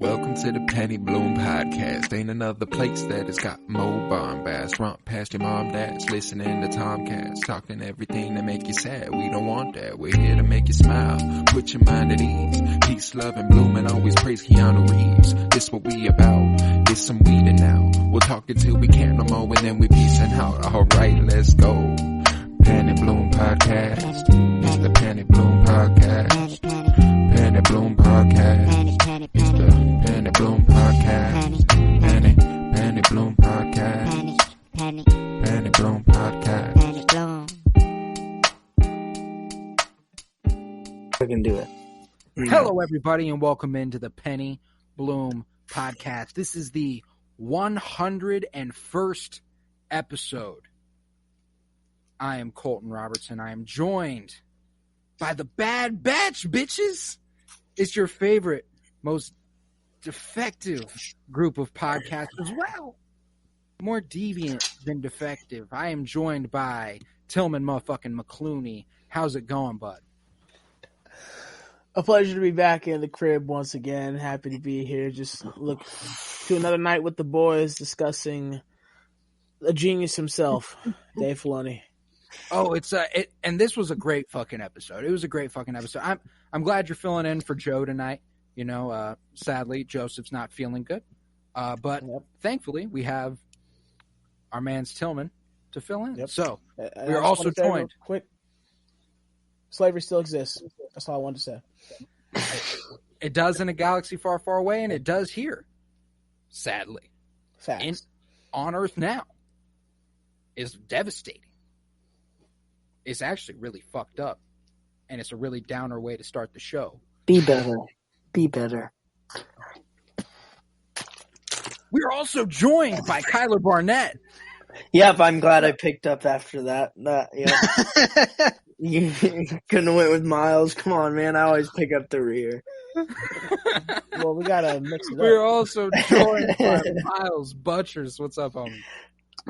Welcome to the Penny Bloom Podcast. Ain't another place that has got more bombast. Romp past your mom, dad's listening to Tomcats. Talking everything that make you sad. We don't want that. We're here to make you smile. Put your mind at ease. Peace, love, and bloom, and always praise Keanu Reeves. This what we about. This some weeding now. We'll talk until we can't no more, and then we peacing out. Alright, let's go. Penny Bloom Podcast. It's the Penny Bloom Podcast. Penny Bloom Podcast. It's the Penny Bloom Podcast. Penny Bloom Podcast. Penny Bloom Podcast. I can do it. Hello, everybody, and welcome into the Penny Bloom Podcast. This is the 101st episode. I am Colton Robertson. I am joined by the Bad Batch, bitches. It's your favorite, most defective group of podcasters. Well, more deviant than defective. I am joined by Tillman motherfucking McClooney. How's it going, bud? A pleasure to be back in the crib once again. Happy to be here. Just look to another night with the boys discussing the genius himself, Dave Filoni. Oh, and this was a great fucking episode. It was a great fucking episode. I'm glad you're filling in for Joe tonight. You know, sadly, Joseph's not feeling good. But thankfully, we have our man's Tillman to fill in. Yep. So, we're also joined. Quick, slavery still exists. That's all I wanted to say. It does in a galaxy far, far away, and it does here. Sadly. Facts. On Earth now. Is devastating. It's actually really fucked up. And it's a really downer way to start the show. Be better. Be better. We're also joined by Kyler Barnett. Yep, I'm glad I picked up after that. Yeah. You couldn't have went with Miles. Come on, man. I always pick up the rear. Well, we got to mix it up. We're also joined by Miles Butchers. What's up, homie?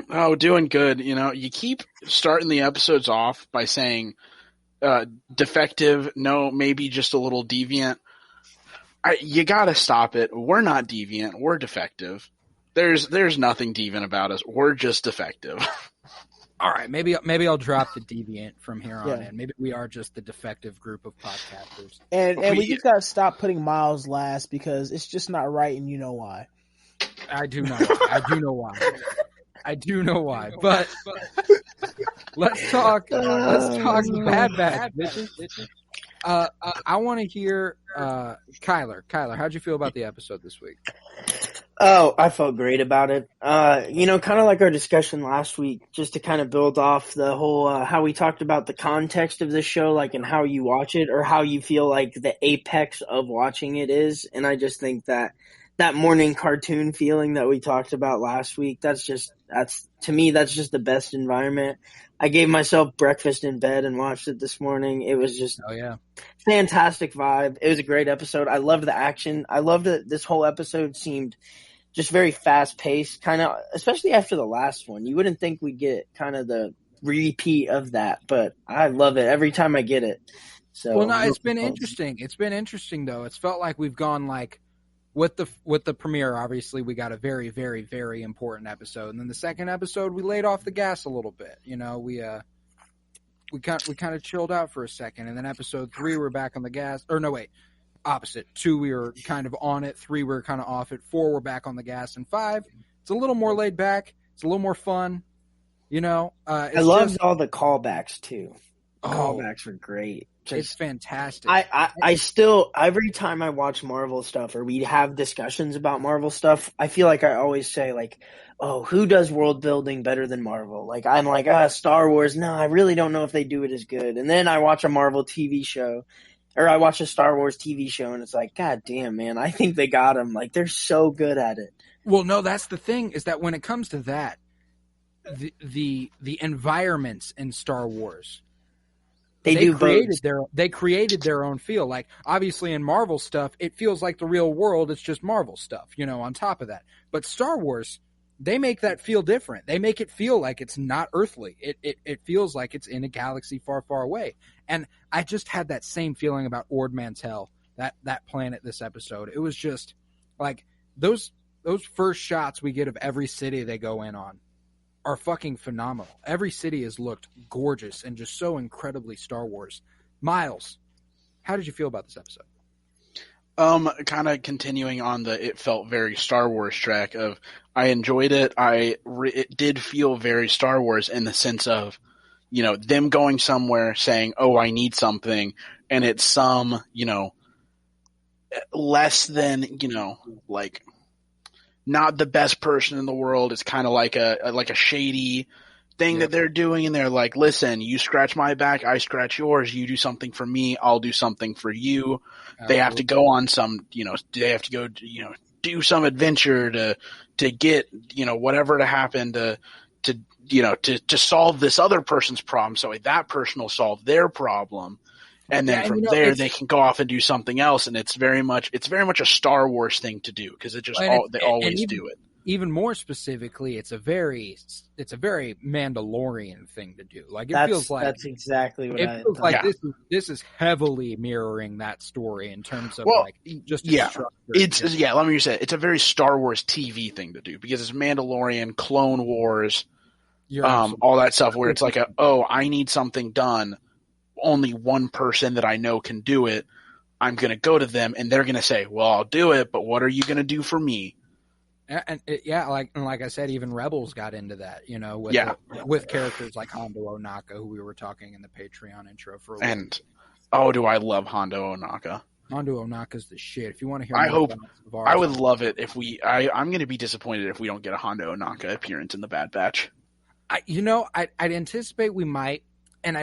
Oh, doing good. You know, you keep starting the episodes off by saying defective, no, maybe just a little deviant. You got to stop it. We're not deviant. We're defective. There's nothing deviant about us. We're just defective. All right, maybe I'll drop the deviant from here on in. Maybe we are just the defective group of podcasters. And we just got to stop putting Miles last because it's just not right, and you know why. I do know why. But let's talk Bad Batch, bitches. I want to hear Kyler. Kyler, how'd you feel about the episode this week? Oh, I felt great about it. You know, kind of like our discussion last week, just to kind of build off the whole, how we talked about the context of this show, like, and how you watch it or how you feel like the apex of watching it is. And I just think that morning cartoon feeling that we talked about last week, that's to me, that's just the best environment. I gave myself breakfast in bed and watched it this morning. It was just fantastic vibe. It was a great episode. I loved the action. I loved that this whole episode seemed just very fast paced, kind of, especially after the last one. You wouldn't think we'd get kind of the repeat of that, but I love it every time I get it. So, well, no, it's been interesting. It's been interesting though. It's felt like we've gone like, with the premiere, obviously, we got a very, very, very important episode, and then the second episode, we laid off the gas a little bit. You know, we kind of chilled out for a second, and then episode 3, we're back on the gas. Or no, wait, opposite. 2, we were kind of on it. 3, we were kind of off it. 4, we're back on the gas, and 5, it's a little more laid back. It's a little more fun. You know, I loved all the callbacks too. Callbacks were great. It's fantastic. I still, every time I watch Marvel stuff or we have discussions about Marvel stuff, I feel like I always say like, oh, who does world building better than Marvel? Like, I'm like, Star Wars. No, I really don't know if they do it as good. And then I watch a Marvel TV show or I watch a Star Wars TV show and it's like, God damn, man, I think they got them. Like, they're so good at it. Well, no, that's the thing is that when it comes to that, the environments in Star Wars, They created their own feel. Like, obviously in Marvel stuff, it feels like the real world. It's just Marvel stuff, you know, on top of that. But Star Wars, they make that feel different. They make it feel like it's not earthly. It feels like it's in a galaxy far, far away. And I just had that same feeling about Ord Mantell, that planet this episode. It was just Like those first shots we get of every city they go in on are fucking phenomenal. Every city has looked gorgeous and just so incredibly Star Wars. Miles, how did you feel about this episode? Kind of continuing on it felt very Star Wars track of, I enjoyed it. It did feel very Star Wars in the sense of, them going somewhere saying, oh, I need something. And it's some, less than, like not the best person in the world. It's kind of like a shady thing that they're doing. And they're like, listen, you scratch my back, I scratch yours. You do something for me, I'll do something for you. Absolutely. They have to go on some, they have to go, do some adventure to get, whatever to happen to solve this other person's problem. So that person will solve their problem. And then from there, they can go off and do something else. And it's very much a Star Wars thing to do, because they always do it. Even more specifically, it's a very Mandalorian thing to do. Like feels like that's exactly what it feels like. This is heavily mirroring that story in terms of just structure. Let me just say it's a very Star Wars TV thing to do, because it's Mandalorian, Clone Wars, all that stuff where it's like I need something done. Only one person that I know can do it. I'm going to go to them, and they're going to say, well, I'll do it, but what are you going to do for me? Like I said, even Rebels got into that, with characters like Hondo Ohnaka, who we were talking in the Patreon intro for a while. And do I love Hondo Ohnaka? Hondo Ohnaka's the shit. If you want to hear, I would love it if I'm going to be disappointed if we don't get a Hondo Ohnaka appearance in the Bad Batch. I'd anticipate we might, and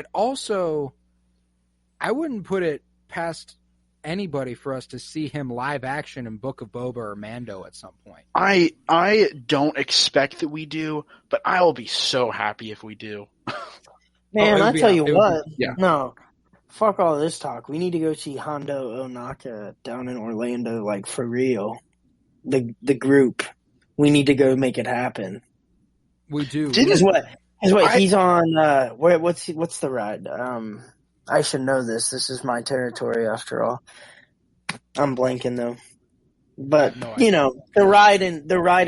I wouldn't put it past anybody for us to see him live action in Book of Boba or Mando at some point. I don't expect that we do, but I will be so happy if we do. Man, I tell you what. No, fuck all this talk. We need to go see Hondo Ohnaka down in Orlando, like for real. The group. We need to go make it happen. We do. He's on. What's the ride? I should know this. This is my territory after all. I'm blanking though. But the ride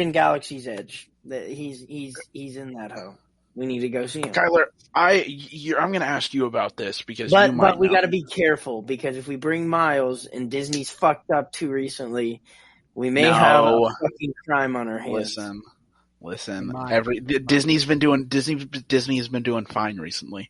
in Galaxy's Edge. He's in that hoe. We need to go see him. Kyler, I'm going to ask you about this because but we got to be careful, because if we bring Miles and Disney's fucked up too recently, we may have a fucking crime on our hands. Listen. Disney's been doing fine recently.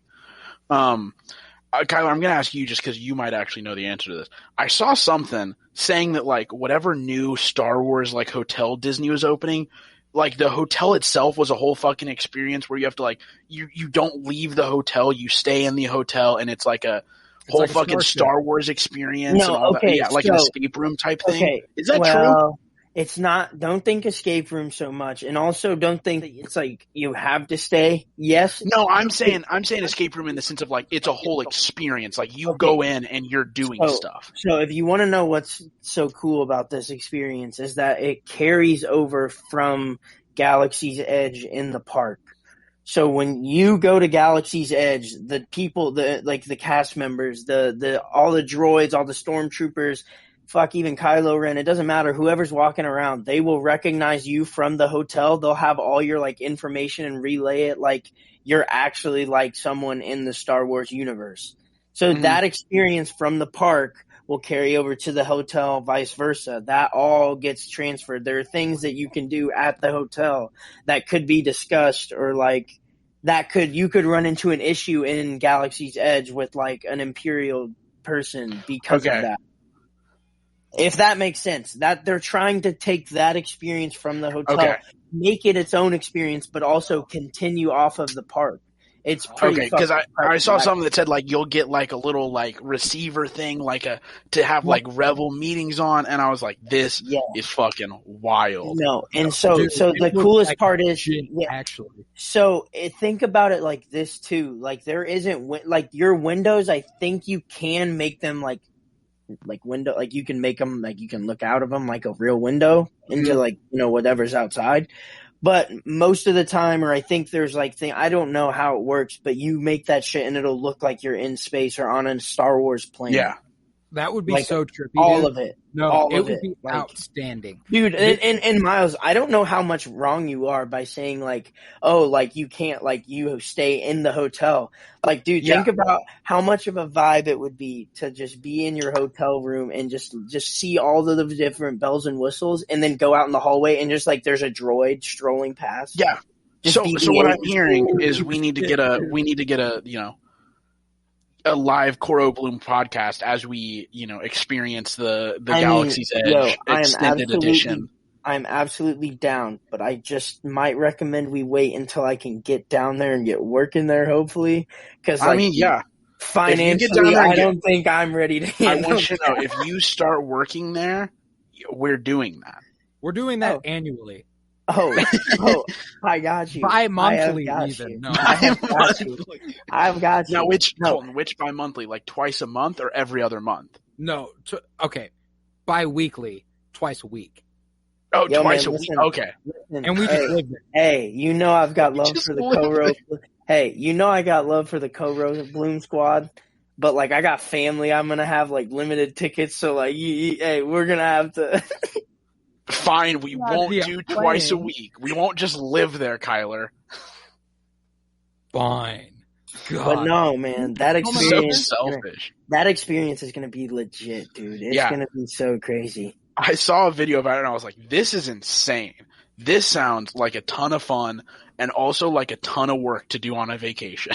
Kyler, I'm going to ask you just because you might actually know the answer to this. I saw something saying that whatever new Star Wars hotel Disney was opening, the hotel itself was a whole fucking experience where you have to you don't leave the hotel, you stay in the hotel, and it's a whole fucking Star Wars experience and all that. Yeah, an escape room type thing. Is that true? It's not. Don't think escape room so much, and also don't think that it's you have to stay. Yes. No, I'm saying escape room in the sense of it's a whole experience. You go in and you're doing stuff. So if you want to know what's so cool about this experience is that it carries over from Galaxy's Edge in the park. So when you go to Galaxy's Edge, the people, the cast members, all the droids, all the stormtroopers. Fuck, even Kylo Ren, it doesn't matter. Whoever's walking around, they will recognize you from the hotel. They'll have all your information and relay it like you're actually someone in the Star Wars universe. So that experience from the park will carry over to the hotel, vice versa. That all gets transferred. There are things that you can do at the hotel that could be discussed, or you could run into an issue in Galaxy's Edge with an Imperial person because of that. If that makes sense, that they're trying to take that experience from the hotel, make it its own experience, but also continue off of the park. It's pretty because I saw something that said you'll get a little receiver thing to have Rebel meetings on, and I was like, this is fucking wild. No, and so the coolest part is actually. So think about it like this too. There isn't your windows. I think you can make them window, you can make them you can look out of them like a real window into whatever's outside. But most of the time, or I think there's I don't know how it works, but you make that shit and it'll look like you're in space or on a Star Wars plane. Yeah. That would be Like, so trippy, all dude. of it. No, all it of would it. be Like, outstanding. dude, and Miles, I don't know how much wrong you are by saying like, oh, like you can't, like you stay in the hotel. Like, dude, Yeah. think about how much of a vibe it would be to just be in your hotel room and just see all of the different bells and whistles, and then go out in the hallway and just like there's a droid strolling past. Yeah. Just So beeping what in. I'm hearing is we need to get a a live Coro Bloom podcast as we, experience the Galaxy's Edge extended edition. I'm absolutely down, but I just might recommend we wait until I can get down there and get working there, hopefully. Because, financially, I don't think I'm ready to handle I want you to know, if you start working there, we're doing that. We're doing that annually. Oh, I got you. Bi-monthly, even. No, I've got you. Now, which bi-monthly? Like twice a month or every other month? No, okay. Bi-weekly, twice a week. Oh, twice a week? Okay. And we just live there. Hey, I've got love for the Co-Ro. Hey, I got love for the Co-Ro Bloom Squad. But, like, I got family. I'm going to have, like, limited tickets. So, like, hey, we're going to have to... Fine, we won't do twice a week. We won't just live there, Kyler. Fine. God. But no, man, that experience, so selfish. That experience is going to be legit, dude. It's going to be so crazy. I saw a video about it and I was like, this is insane. This sounds like a ton of fun and also like a ton of work to do on a vacation.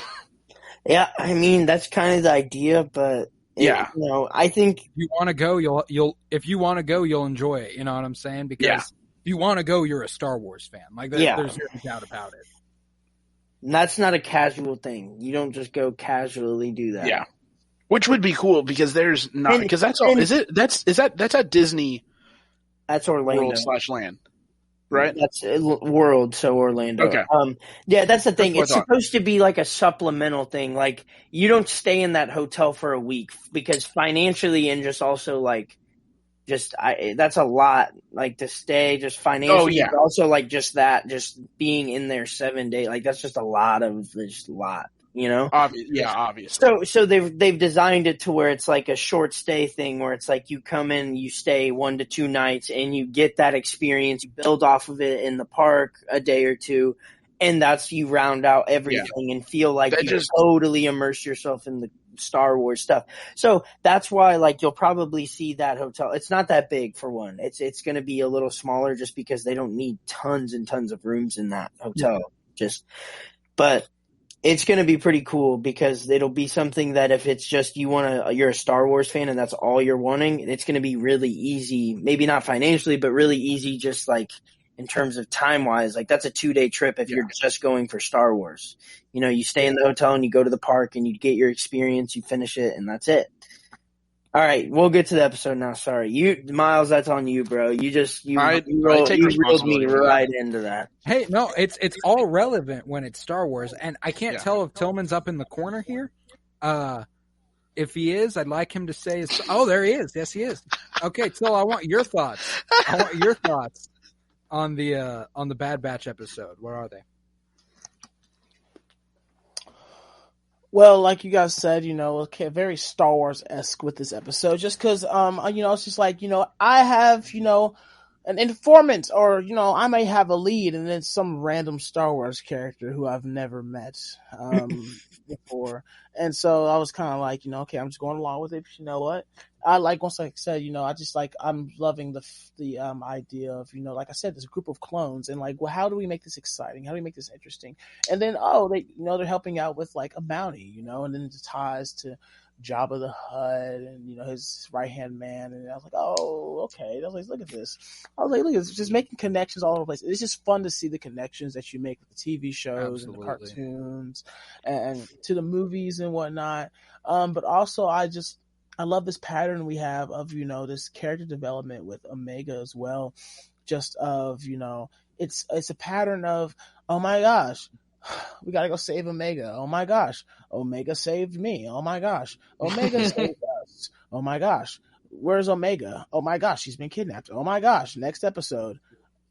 Yeah, I mean, that's kind of the idea, but I think if you want to go, you'll enjoy it. You know what I'm saying? Because if you want to go, you're a Star Wars fan. Like, there's no doubt about it. And that's not a casual thing. You don't just go casually do that. Yeah, which would be cool because there's not because that's all. That's at Disney. That's Orlando World/Land, right? That's World, so Orlando. Okay. That's the thing. It's supposed to be like a supplemental thing. Like, you don't stay in that hotel for a week because financially and just also like, that's a lot. Like, to stay just financially. Oh, yeah. But also like just being in there 7 days. Like, that's just a lot. Obviously. So they've designed it to where it's like a short stay thing where it's like you come in, you stay 1 to 2 nights and you get that experience, you build off of it in the park a day or two, and that's you round out everything and feel like totally immerse yourself in the Star Wars stuff. So that's why, like, you'll probably see that hotel. It's not that big for one. It's going to be a little smaller just because they don't need tons and tons of rooms in that hotel. But it's going to be pretty cool because it'll be something that if it's just you're a Star Wars fan and that's all you're wanting, it's going to be really easy, maybe not financially, but really easy just like in terms of time-wise. Like, that's a 2-day trip if you're just going for Star Wars. You stay in the hotel and you go to the park and you get your experience, you finish it, and that's it. All right, we'll get to the episode now. Sorry, Miles, that's on you, bro. You reeled me right into that. Hey, no, it's all relevant when it's Star Wars, and I can't tell if Tillman's up in the corner here. If he is, I'd like him to say his. Oh, there he is. Yes, he is. Okay, Till, I want your thoughts. On the Bad Batch episode. Where are they? Well, like you guys said, very Star Wars-esque with this episode, just because, it's just like, I have, an informant, or, I may have a lead, and then some random Star Wars character who I've never met, before. And so I was kind of like, okay, I'm just going along with it. But you know what? Once I said, I'm loving the idea of, like I said, this group of clones, and like, well, how do we make this exciting? How do we make this interesting? And then, they're helping out with like a bounty, and then the ties to Jabba the Hutt and, his right-hand man. And I was like, oh, okay. I was like, look at this. Look at this. Just making connections all over the place. It's just fun to see the connections that you make with the TV shows and the cartoons and to the movies and whatnot. But also I love this pattern we have of, this character development with Omega as well. Just of, it's a pattern of, oh my gosh, we gotta go save Omega. Oh my gosh, Omega saved me. Oh my gosh, Omega saved us. Oh my gosh, where's Omega? Oh my gosh, she's been kidnapped. Oh my gosh, next episode,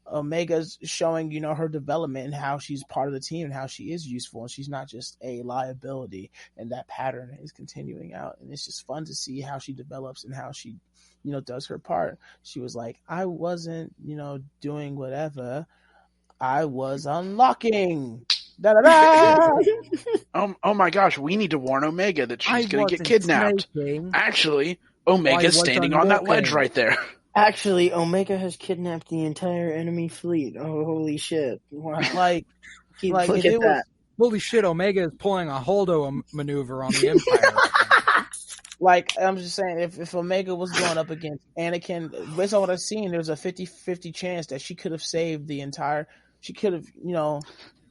Omega's showing, her development and how she's part of the team and how she is useful and she's not just a liability, and that pattern is continuing out. And it's just fun to see how she develops and how she, does her part. She was like, I wasn't, doing whatever. I was unlocking. Da da da. Oh my gosh, we need to warn Omega that she's going to get wasn't kidnapped. sniping. Actually, Omega's standing on that ledge right there. Actually, Omega has kidnapped the entire enemy fleet. Oh, holy shit. Wow. Look if at it that. Holy shit, Omega is pulling a Holdo maneuver on the Empire. I'm just saying, if Omega was going up against Anakin, based on what I've seen, there's a 50-50 chance that she could have saved the entire. She could have,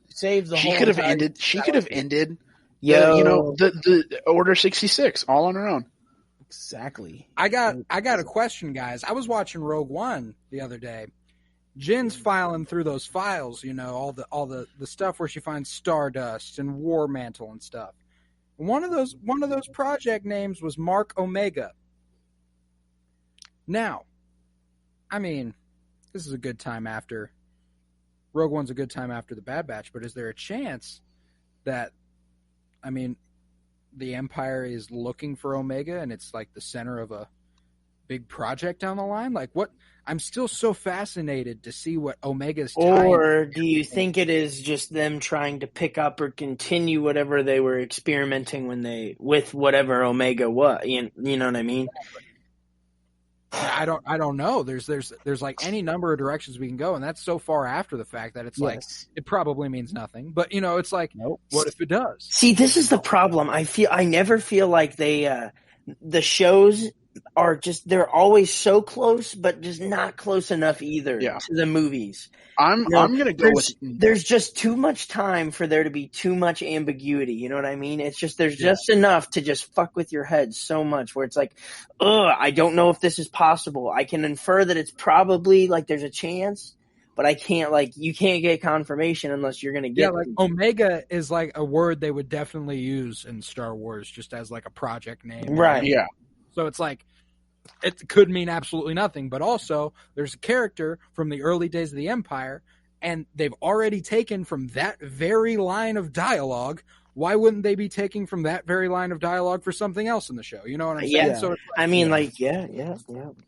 saved the whole. She could have ended. She could have ended. Yo. The Order 66 all on her own. Exactly. I got a question, guys. I was watching Rogue One the other day. Jin's filing through those files, all the stuff where she finds Stardust and War Mantle and stuff. One of those project names was Mark Omega. Now, I mean, this is a good time after Rogue One's a good time after the Bad Batch, but is there a chance that, the Empire is looking for Omega and it's like the center of a big project down the line? Like, what? I'm still so fascinated to see what Omega's tying. Or do you think it is just them trying to pick up or continue whatever they were experimenting with whatever Omega was? You know what I mean? I don't know. There's like any number of directions we can go, and that's so far after the fact that it's like it probably means nothing. But it's like, nope. What if it does? See, this is the problem. I never feel like they the shows are they're always so close, but just not close enough either to the movies. I'm gonna go with. There's just too much time for there to be too much ambiguity. You know what I mean? It's just there's just enough to just fuck with your head so much where it's like, I don't know if this is possible. I can infer that it's probably like there's a chance, but I can't you can't get confirmation unless you're gonna get. Yeah, Omega is like a word they would definitely use in Star Wars just as like a project name, right? Yeah. So it's like, it could mean absolutely nothing, but also there's a character from the early days of the Empire, and they've already taken from that very line of dialogue. Why wouldn't they be taking from that very line of dialogue for something else in the show? You know what I'm saying? Yeah. So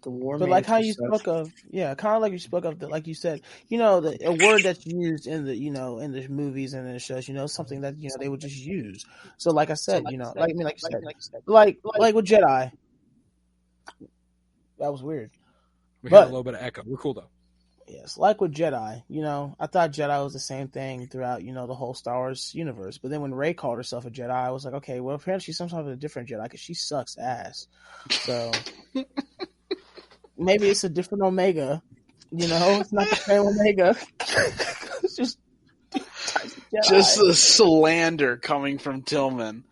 the war. But like how you spoke of, kind of like you spoke of, like you said, a word that's used in the, in the movies and in the shows, something that they would just use. So like I said, like you said, like with Jedi. That was weird. We had a little bit of echo. We're cool though. Yes, like with Jedi, I thought Jedi was the same thing throughout, the whole Star Wars universe. But then when Rey called herself a Jedi, I was like, okay, well, apparently she's some sort of a different Jedi because she sucks ass. So maybe it's a different Omega. It's not the same Omega. It's just the slander coming from Tillman.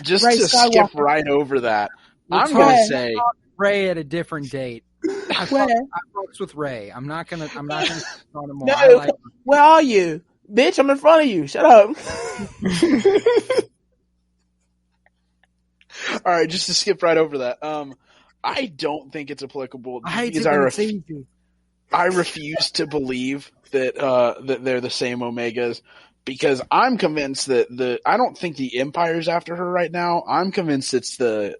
Just Rey to Skywalker. skip right over that, I'm going to say Rey at a different date. I fucks with Rey. I'm not gonna on him more. No, where are you, bitch? I'm in front of you. Shut up. All right, just to skip right over that. I don't think it's applicable. I hate to I refuse to believe that that they're the same Omegas, because I'm convinced that I don't think the Empire's after her right now. I'm convinced it's the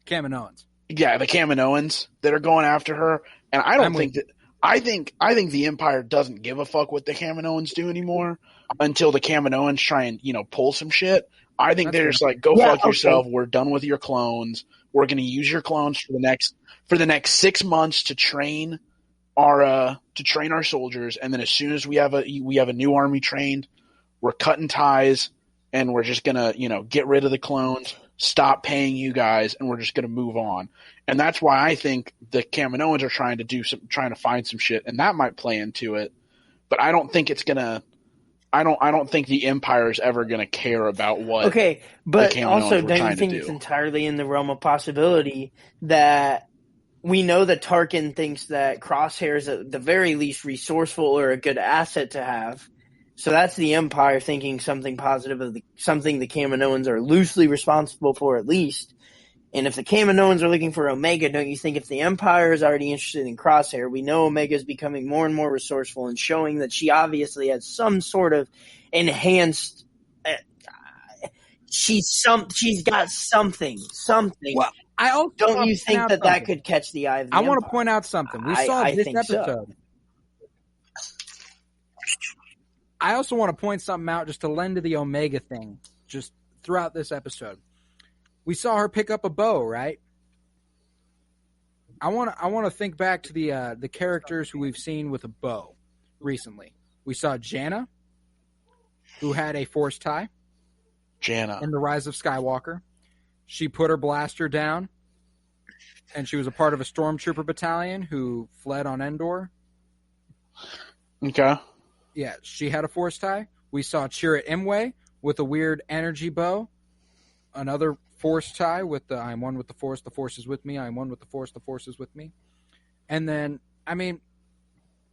Kaminoans. Yeah, the Kaminoans that are going after her, and I don't think that. I think the Empire doesn't give a fuck what the Kaminoans do anymore until the Kaminoans try and pull some shit. I think they're just like, go fuck yourself. We're done with your clones. We're going to use your clones for the next 6 months to train our soldiers, and then as soon as we have a new army trained, we're cutting ties, and we're just gonna get rid of the clones. Stop paying you guys, and we're just going to move on. And that's why I think the Kaminoans are trying to find some shit, and that might play into it. But I don't think it's gonna. I don't think the Empire is ever going to care about what. Okay, but the also, were don't you trying think to it's do. entirely in the realm of possibility that we know that Tarkin thinks that Crosshair is at the very least resourceful or a good asset to have. So that's the Empire thinking something positive of something the Kaminoans are loosely responsible for, at least. And if the Kaminoans are looking for Omega, don't you think if the Empire is already interested in Crosshair, we know Omega is becoming more and more resourceful and showing that she obviously has some sort of enhanced. She's got something. Well, I also don't you think that could catch the eye of the Empire? I want to point out something. We saw this episode. So. I also want to point something out just to lend to the Omega thing, just throughout this episode. We saw her pick up a bow, right? I want to think back to the characters who we've seen with a bow recently. We saw Janna, who had a force tie. Janna. In The Rise of Skywalker. She put her blaster down, and she was a part of a stormtrooper battalion who fled on Endor. Okay. Yeah, she had a force tie. We saw Chirrut Imwe with a weird energy bow. Another force tie with the I am one with the Force is with me, I am one with the Force is with me. And then, I mean,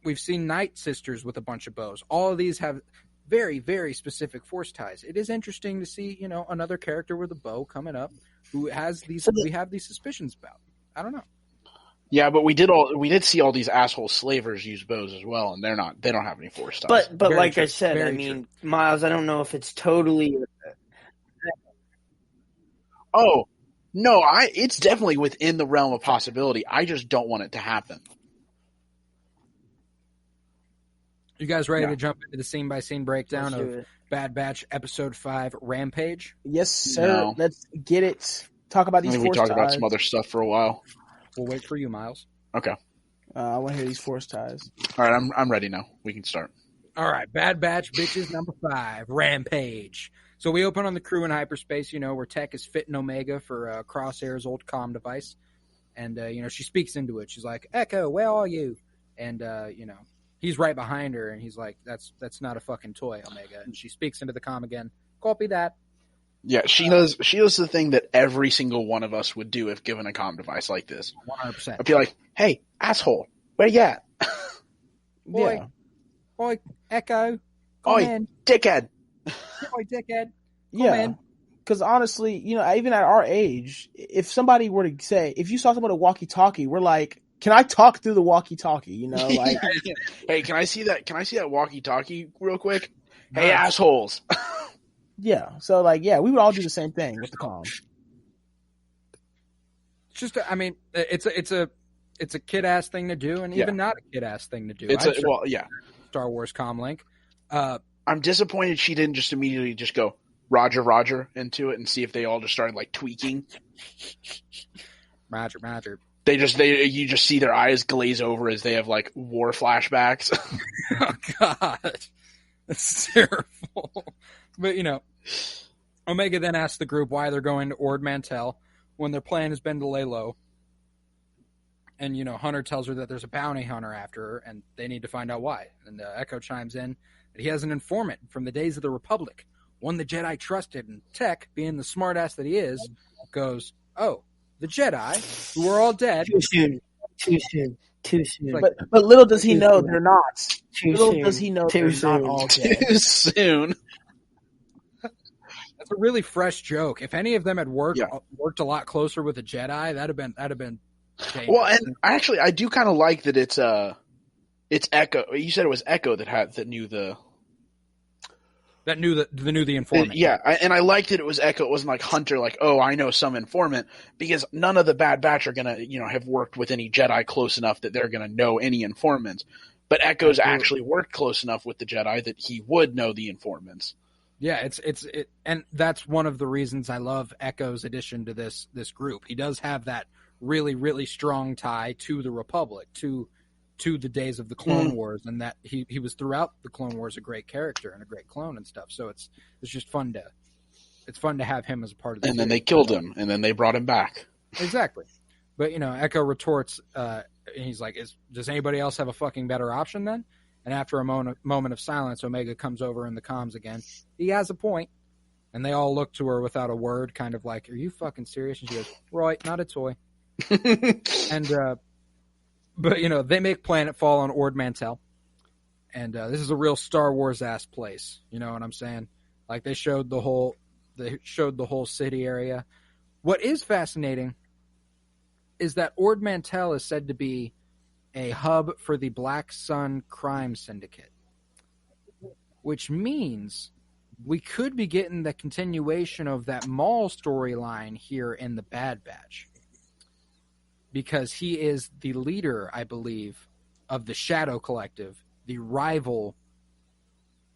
we've seen Night Sisters with a bunch of bows. All of these have very, very specific force ties. It is interesting to see, another character with a bow coming up who has these we have these suspicions about. I don't know. Yeah, but we did see all these asshole slavers use bows as well, and they don't have any force ties. But like true. I said, very I mean, true. Miles, I don't know if it's totally. Oh no, it's definitely within the realm of possibility. I just don't want it to happen. You guys ready to jump into the scene by scene breakdown of Bad Batch Episode 5 Rampage? Yes, sir. No. Let's get it. Talk about these force ties. We talk about some other stuff for a while. We'll wait for you, Miles. Okay. I want to hear these force ties. All right, I'm ready now. We can start. All right, Bad Batch bitches number 5, Rampage. So we open on the crew in hyperspace, where Tech is fitting Omega for Crosshair's old comm device. And, she speaks into it. She's like, Echo, where are you? And, he's right behind her, and he's like, that's not a fucking toy, Omega. And she speaks into the comm again. Copy that. Yeah, she does the thing that every single one of us would do if given a comm device like this. 100%. I'd be like, hey, asshole, where you at? Oi, Echo, come in. Dickhead. Oi, dickhead, come in. Because honestly, even at our age, if somebody were to say, if you saw someone with a walkie-talkie, we're like, can I talk through the walkie-talkie? Like, hey, can I see that? Can I see that walkie-talkie real quick? Hey, assholes. Yeah. So, we would all do the same thing with the comm. It's just, it's a kid-ass thing to do, and even not a kid-ass thing to do. Star Wars comm link. I'm disappointed she didn't just immediately just go Roger, Roger into it and see if they all just started tweaking. Roger. You just see their eyes glaze over as they have war flashbacks. Oh God, that's terrible. But Omega then asks the group why they're going to Ord Mantell when their plan has been to lay low. And Hunter tells her that there's a bounty hunter after her, and they need to find out why. And Echo chimes in that he has an informant from the days of the Republic, one the Jedi trusted. And Tech, being the smartass that he is, goes, "Oh, the Jedi, who are all dead." Too soon. But little does he know they're not. Little does he know they're not all dead. Too soon. That's a really fresh joke. If any of them had worked a lot closer with the Jedi, that'd have been dangerous. Well, and actually, I do kind of like that it's Echo. You said it was Echo that knew the informant. And I liked that it was Echo. It wasn't like Hunter, I know some informant, because none of the Bad Batch are gonna, have worked with any Jedi close enough that they're gonna know any informants. But Echo's actually worked close enough with the Jedi that he would know the informants. Yeah, and that's one of the reasons I love Echo's addition to this group. He does have that really, really strong tie to the Republic, to the days of the Clone Wars, and that he was throughout the Clone Wars a great character and a great clone and stuff. So it's just fun to have him as a part of the And then they killed him, and then they brought him back. Exactly. But Echo retorts, and he's like, does anybody else have a fucking better option then? And after a moment of silence, Omega comes over in the comms again. He has a point. And they all look to her without a word, kind of like, "Are you fucking serious?" And she goes, "Right, not a toy." And but they make planetfall on Ord Mantell, and this is a real Star Wars ass place. You know what I'm saying? They showed the whole city area. What is fascinating is that Ord Mantell is said to be a hub for the Black Sun crime syndicate, which means we could be getting the continuation of that Maul storyline here in the Bad Batch, because he is the leader, I believe, of the Shadow Collective, the rival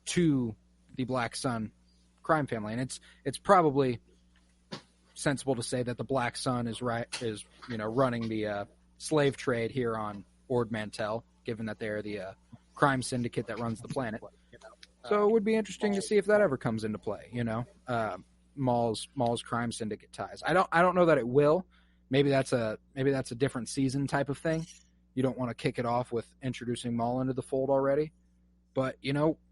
to the Black Sun crime family. And it's probably sensible to say that the Black Sun is running the slave trade here on Ord Mantell, given that they're the crime syndicate that runs the planet. So it would be interesting to see if that ever comes into play. Maul's crime syndicate ties. I don't know that it will. Maybe that's a different season type of thing. You don't want to kick it off with introducing Maul into the fold already. But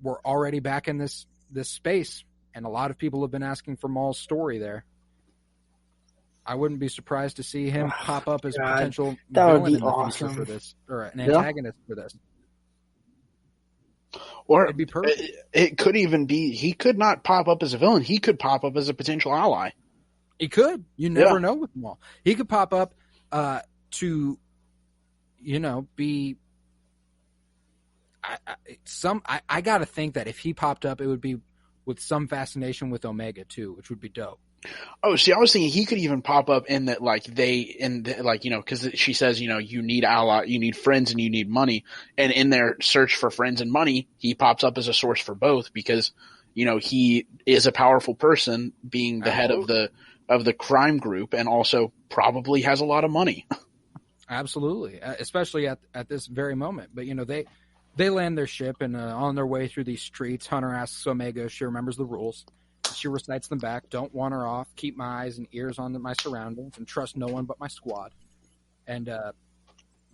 we're already back in this space, and a lot of people have been asking for Maul's story there. I wouldn't be surprised to see him pop up as a potential villain in the future for this, or an antagonist for this. Or it'd be perfect. It could even be he could not pop up as a villain. He could pop up as a potential ally. He could. You never know with Maul. He could pop up to, be. I got to think that if he popped up, it would be with some fascination with Omega too, which would be dope. Oh, see, I was thinking he could even pop up in that, because she says, you need you need friends and you need money. And in their search for friends and money, he pops up as a source for both because, he is a powerful person being the head of the crime group and also probably has a lot of money. Absolutely. Especially at this very moment. But, they land their ship and on their way through these streets, Hunter asks Omega if she remembers the rules. She recites them back. Don't wander off. Keep my eyes and ears on my surroundings and trust no one but my squad. And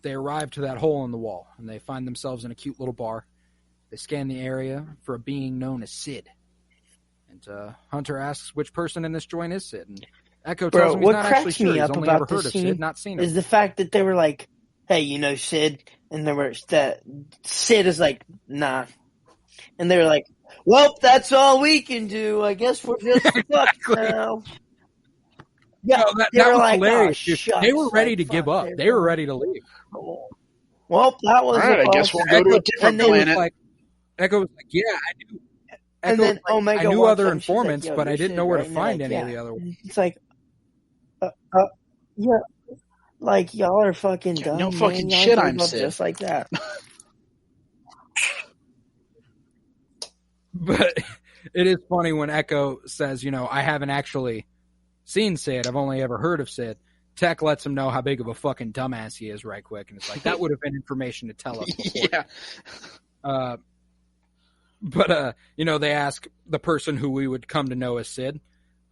they arrive to that hole in the wall, and they find themselves in a cute little bar. They scan the area for a being known as Sid. And Hunter asks which person in this joint is Sid. And Echo tells him he's not actually sure. He's only ever heard of Sid, not seen him. Is the fact that they were like, hey, Sid? And that Sid is like, nah. And they were like, well, that's all we can do. I guess we're just fucked now. Yeah, no, that was like, hilarious. They were ready to give up. They were ready to leave. Well, that was all right. I guess we'll go to a different planet. Echo was like, yeah, I knew. And then Omega I knew other informants, like, but I didn't know where to find like, any of the other ones. It's like, yeah, like y'all are fucking dumb. No fucking shit, I'm Sid. Just like that. But it is funny when Echo says, I haven't actually seen Sid. I've only ever heard of Sid. Tech lets him know how big of a fucking dumbass he is right quick. And it's like, that would have been information to tell us before. Yeah. But they ask the person who we would come to know as Sid,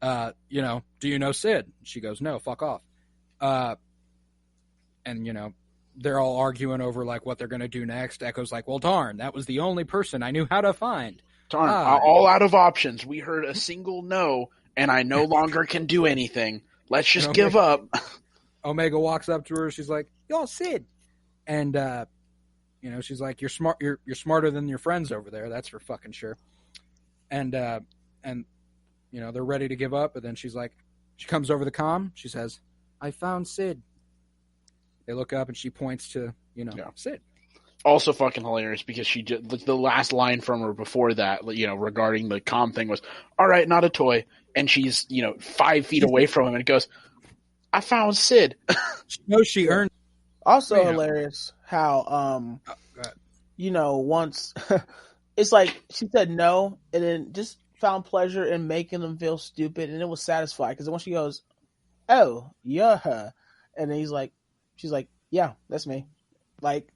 do you know Sid? She goes, no, fuck off. And, they're all arguing over, like, what they're going to do next. Echo's like, well, darn, that was the only person I knew how to find. Darn, all out of options. We heard a single no, and I no longer can do anything. Let's just give up. Omega walks up to her. She's like, yo, Sid. And, she's like, you're smart. You're smarter than your friends over there. That's for fucking sure. And they're ready to give up. But then she comes over the comm. She says, I found Sid. They look up and she points to, Sid. Also fucking hilarious because she just, the last line from her before that, regarding the comm thing was, all right, not a toy. And she's, 5 feet away from him and goes, I found Sid. No, she earned. Also hilarious how, once it's like she said no and then just found pleasure in making them feel stupid and it was satisfied because once she goes, oh, yeah. And then she's like, yeah, that's me. Like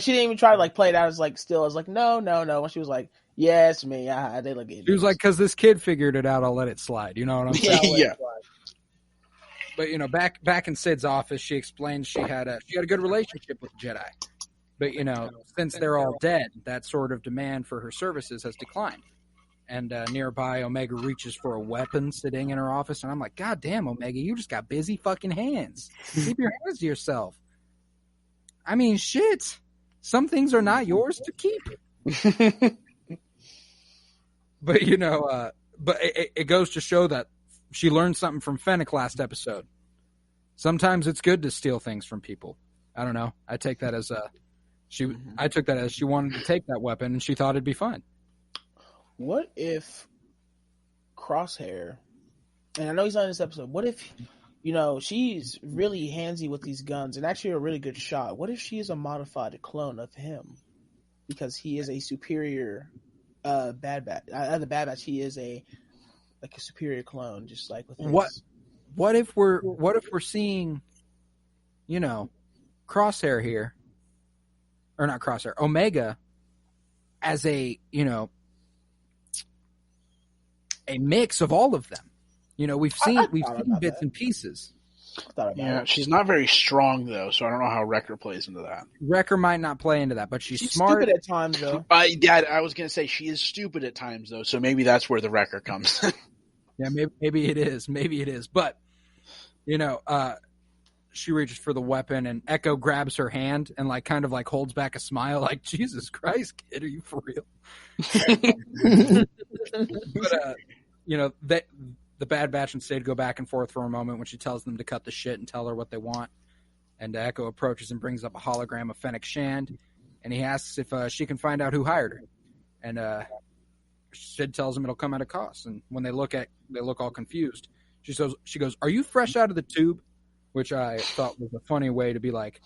she didn't even try to play it out as still as no. When she was like, yeah, it's me. They look idiots. She was like, because this kid figured it out, I'll let it slide. You know what I'm saying? Yeah. But back in Sid's office, she explains she had a good relationship with the Jedi. But since they're all dead, that sort of demand for her services has declined. And nearby, Omega reaches for a weapon sitting in her office, and I'm like, God damn, Omega, you just got busy fucking hands. Keep your hands to yourself. I mean, shit. Some things are not yours to keep. But but it goes to show that she learned something from Fennec last episode. Sometimes it's good to steal things from people. I don't know. I take that as I took that as she wanted to take that weapon and she thought it'd be fun. What if Crosshair, and I know he's not in this episode, what if, she's really handsy with these guns and actually a really good shot. What if she is a modified clone of him? Because he is a superior Bad Batch. The Bad Batch, he is a superior clone, just like with his... What if we're seeing, Crosshair here, or not Crosshair, Omega, as a mix of all of them. We've seen bits and pieces. Yeah, she's not very strong though, so I don't know how Wrecker plays into that. Wrecker might not play into that, but she's smart. Stupid at times though. I was gonna say she is stupid at times though, so maybe that's where the Wrecker comes. Yeah, maybe it is. But she reaches for the weapon and Echo grabs her hand and kind of holds back a smile like, Jesus Christ, kid, are you for real? But the Bad Batch and Sid go back and forth for a moment when she tells them to cut the shit and tell her what they want. And Echo approaches and brings up a hologram of Fennec Shand, and he asks if she can find out who hired her. And Sid tells him it'll come at a cost. And when they look all confused. She goes, "Are you fresh out of the tube?" Which I thought was a funny way to be like,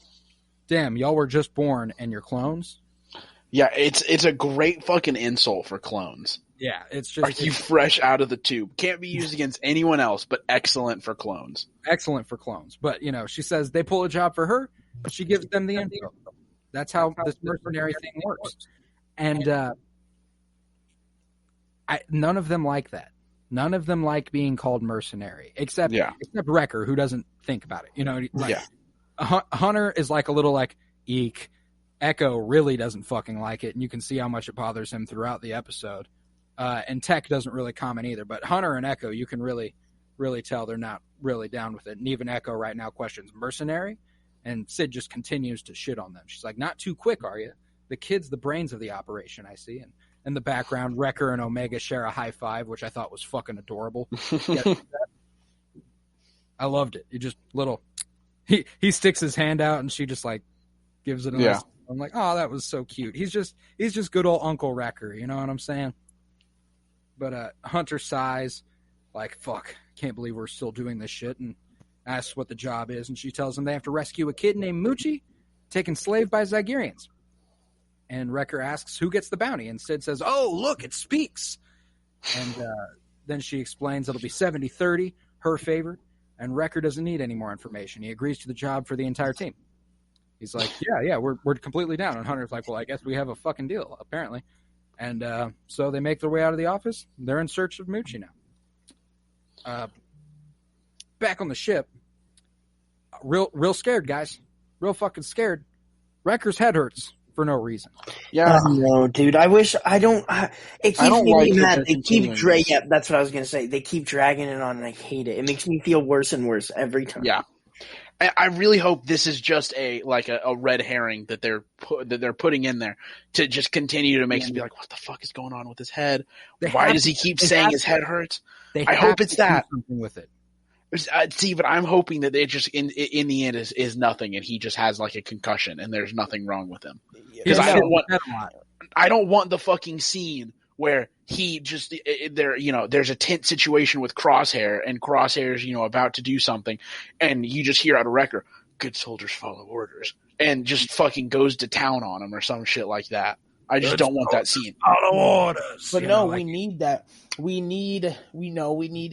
"Damn, y'all were just born and you're clones." Yeah, it's a great fucking insult for clones. Yeah, it's just... Are you fresh out of the tube? Can't be used against anyone else, but excellent for clones. Excellent for clones. But, she says they pull a job for her, but she gives them the info. That's how this mercenary thing works. And none of them like that. None of them like being called mercenary, except Wrecker, who doesn't think about it. Hunter is a little eek. Echo really doesn't fucking like it, and you can see how much it bothers him throughout the episode. And Tech doesn't really comment either, but Hunter and Echo, you can really, really tell they're not really down with it. And even Echo right now questions mercenary, and Sid just continues to shit on them. She's like, "Not too quick, are you? The kid's the brains of the operation, I see." And in the background, Wrecker and Omega share a high five, which I thought was fucking adorable. I loved it. You just he sticks his hand out, and she just gives it a nice. I'm like, oh, that was so cute. He's just good old Uncle Wrecker. You know what I'm saying? But Hunter sighs, fuck, can't believe we're still doing this shit, and asks what the job is, and she tells him they have to rescue a kid named Moochie, taken slave by Zygerians. And Wrecker asks who gets the bounty, and Sid says, "Oh, look, it speaks." And then she explains it'll be 70-30, her favor, and Wrecker doesn't need any more information. He agrees to the job for the entire team. He's like, yeah, we're completely down. And Hunter's like, well, I guess we have a fucking deal, apparently. And so they make their way out of the office. They're in search of Moochie now. Back on the ship, real scared, guys. Real fucking scared. Wrecker's head hurts for no reason. Yeah. No, dude. It keeps me mad. Yeah, that's what I was going to say. They keep dragging it on, and I hate it. It makes me feel worse and worse every time. Yeah. I really hope this is just a red herring that they're putting in there to just continue to make us be like, what the fuck is going on with his head? Why does he keep saying his head hurts? I hope it's that. Something with it. See, but I'm hoping that they just in the end is nothing, and he just has a concussion, and there's nothing wrong with him. Because I don't want the fucking scene where he just there's a tense situation with Crosshair, and Crosshair's about to do something, and you just hear out of Wrecker, "Good soldiers follow orders," and just fucking goes to town on him or some shit like that. I just don't want that scene. Follow orders. But we need that. We need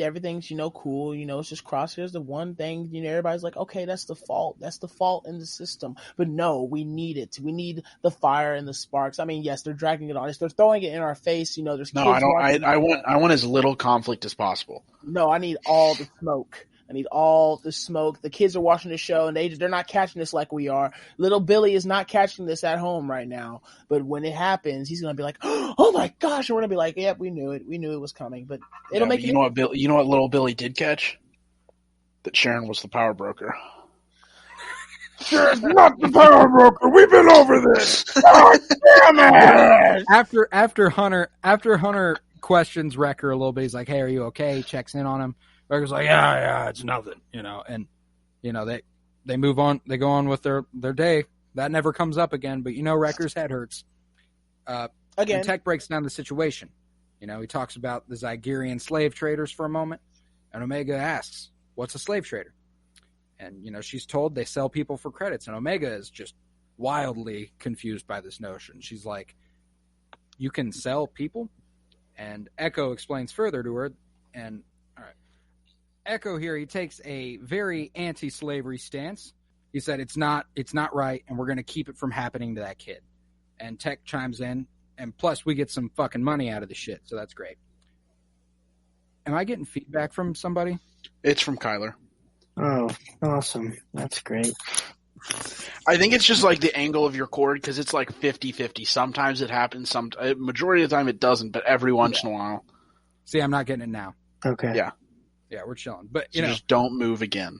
everything's, cool. It's just Crosshair's the one thing, everybody's like, okay, that's the fault. That's the fault in the system. But no, we need it. We need the fire and the sparks. I mean, yes, they're dragging it on us. They're throwing it in our face. There's no, I don't. I want as little conflict as possible. No, I need all the smoke. I need all the smoke. The kids are watching the show, and they're not catching this like we are. Little Billy is not catching this at home right now. But when it happens, he's going to be like, oh, my gosh. And we're going to be like, yep, we knew it. We knew it was coming. But it'll make you know what little Billy did catch? That Sharon was the power broker. Sharon's not the power broker. We've been over this. Oh, damn it! After Hunter questions Wrecker a little bit, he's like, hey, are you okay? He checks in on him. Wrecker's like, yeah, it's nothing, and they move on. They go on with their day. That never comes up again. But Wrecker's head hurts. Again, and Tech breaks down the situation. He talks about the Zygerian slave traders for a moment, and Omega asks, "What's a slave trader?" And she's told they sell people for credits, and Omega is just wildly confused by this notion. She's like, "You can sell people?" And Echo explains further to her, and all right, Echo here, he takes a very anti-slavery stance. He said it's not right, and we're going to keep it from happening to that kid. And Tech chimes in, and plus we get some fucking money out of the shit, so that's great. Am I getting feedback from somebody? It's from Kyler. Oh, awesome. That's great. I think it's just like the angle of your cord, because it's like 50-50. Sometimes it happens, majority of the time it doesn't, but every once in a while. See, I'm not getting it now. Okay. Yeah, we're chilling. But, just don't move again.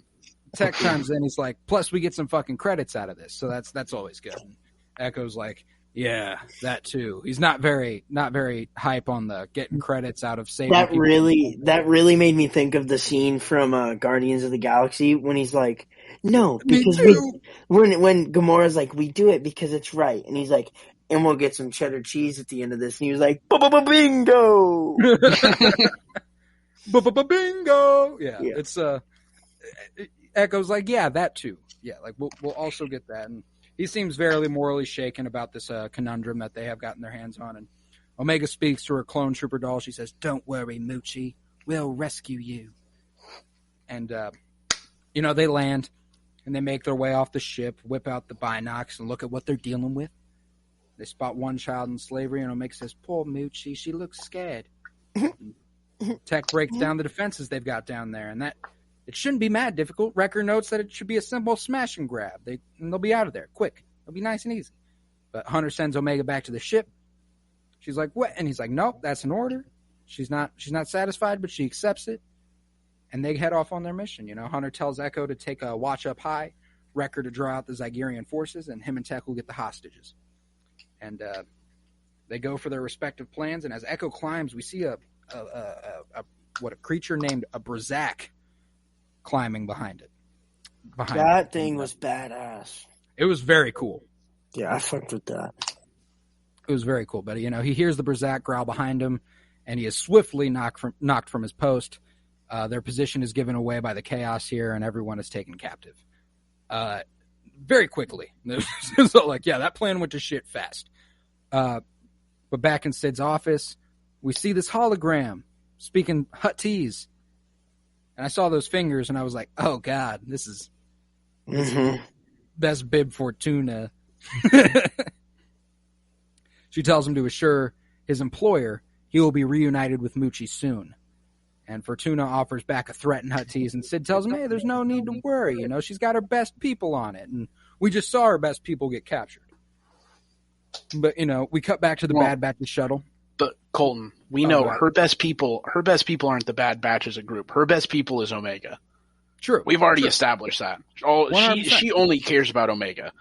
Tech chimes in, he's like, plus we get some fucking credits out of this, so that's always good. And Echo's like, yeah, that too. He's not very hype on the getting credits out of saving that people. That really made me think of the scene from Guardians of the Galaxy when he's like, no, because when Gamora's like, we do it because it's right, and he's like, and we'll get some cheddar cheese at the end of this, and he was like, bingo. Bingo. Yeah, it's Echo's like, yeah, that too. Yeah, like we'll also get that. And he seems very morally shaken about this conundrum that they have gotten their hands on. And Omega speaks to her clone trooper doll. She says, "Don't worry, Moochie. We'll rescue you." And, they land, and they make their way off the ship, whip out the binocs, and look at what they're dealing with. They spot one child in slavery, and Omega says, "Poor Moochie, she looks scared." Tech breaks down the defenses they've got down there, and that it shouldn't be mad difficult. Wrecker notes that it should be a simple smash and grab. And they'll be out of there quick. It'll be nice and easy. But Hunter sends Omega back to the ship. She's like, "What?" And he's like, "Nope, that's an order." She's not satisfied, but she accepts it. And they head off on their mission. Hunter tells Echo to take a watch up high, Wrecker to draw out the Zygerian forces, and him and Tech will get the hostages. And they go for their respective plans. And as Echo climbs, we see a creature named a Brazak climbing behind it. That thing was badass. It was very cool. Yeah, I fucked with that. It was very cool. But, he hears the Brazak growl behind him, and he is swiftly knocked from his post. Their position is given away by the chaos here, and everyone is taken captive. Very quickly. So, that plan went to shit fast. But back in Sid's office, we see this hologram speaking Huttese. And I saw those fingers, and I was like, oh, God, this is best bib Fortuna. She tells him to assure his employer he will be reunited with Moochie soon. And Fortuna offers back a threat in Huttese, and Sid tells him, hey, there's no need to worry. She's got her best people on it. And we just saw her best people get captured. But, we cut back to the Bad Batch's shuttle. But Colton, we know her best people aren't the Bad Batch as a group. Her best people is Omega. True. We've already established that. She only cares about Omega.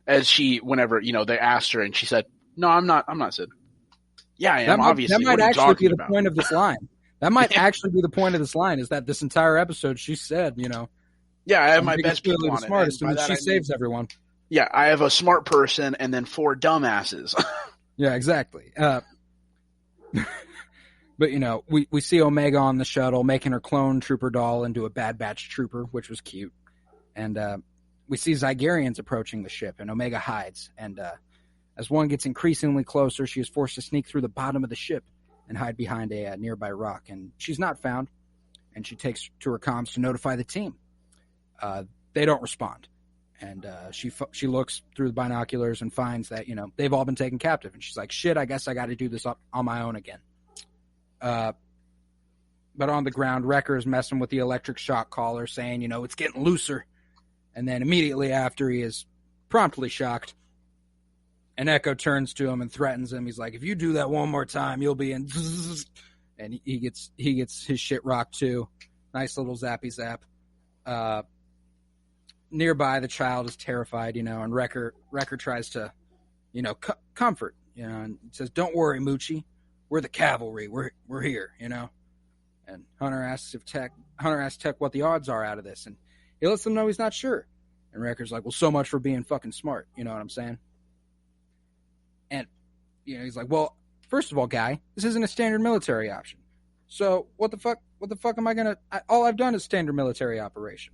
As whenever, they asked her and she said, "No, I'm not Sid." Yeah, I am, obviously. That might actually be the point of this line. That might actually be the point of this line, is that this entire episode she said, yeah, I have my best people on it. Smartest, and she saves everyone. Yeah, I have a smart person and then 4 dumbasses. Yeah, exactly. But, we see Omega on the shuttle making her clone trooper doll into a Bad Batch trooper, which was cute. And we see Zygerians approaching the ship, and Omega hides. And as one gets increasingly closer, she is forced to sneak through the bottom of the ship and hide behind a nearby rock. And she's not found, and she takes to her comms to notify the team. They don't respond. And she looks through the binoculars and finds that, they've all been taken captive. And she's like, shit, I guess I got to do this on my own again. But on the ground, Wrecker is messing with the electric shock collar, saying, it's getting looser. And then immediately after, he is promptly shocked. And Echo turns to him and threatens him. He's like, if you do that one more time, you'll be in. And he gets his shit rocked too. Nice little zappy zap. Nearby, the child is terrified, and Wrecker tries to, comfort, and says, don't worry, Moochie. We're the cavalry. We're here, And Hunter asks Tech what the odds are out of this, and he lets them know he's not sure. And Wrecker's like, well, so much for being fucking smart. You know what I'm saying? And, he's like, well, first of all, guy, this isn't a standard military option. So what the fuck am I going to, all I've done is standard military operation.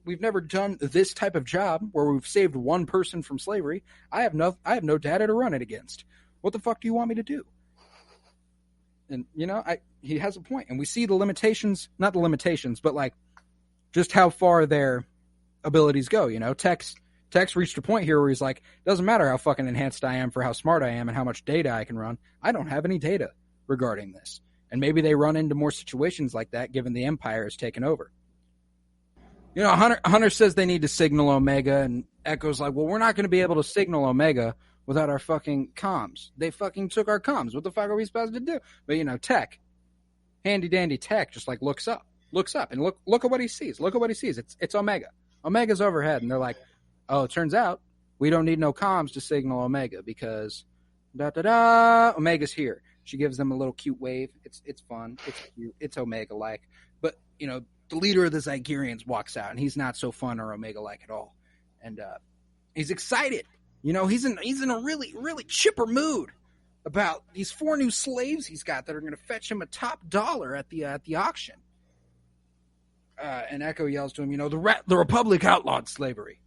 We've never done this type of job where we've saved one person from slavery. I have no data to run it against. What the fuck do you want me to do? And, he has a point. And we see the limitations, not the limitations, but like just how far their abilities go. Tech's reached a point here where he's like, doesn't matter how fucking enhanced I am for how smart I am and how much data I can run. I don't have any data regarding this. And maybe they run into more situations like that given the Empire has taken over. Hunter says they need to signal Omega, and Echo's like, well, we're not going to be able to signal Omega without our fucking comms. They fucking took our comms. What the fuck are we supposed to do? But, Tech, handy dandy Tech, just like looks up and look at what he sees. Look at what he sees. It's Omega. Omega's overhead, and they're like, oh, it turns out we don't need no comms to signal Omega because Omega's here. She gives them a little cute wave. It's fun. It's cute. It's Omega-like. But, the leader of the Zygerians walks out, and he's not so fun or Omega-like at all. And he's excited. He's in a really, really chipper mood about these 4 new slaves he's got that are going to fetch him a top dollar at the auction. And Echo yells to him, the Republic outlawed slavery.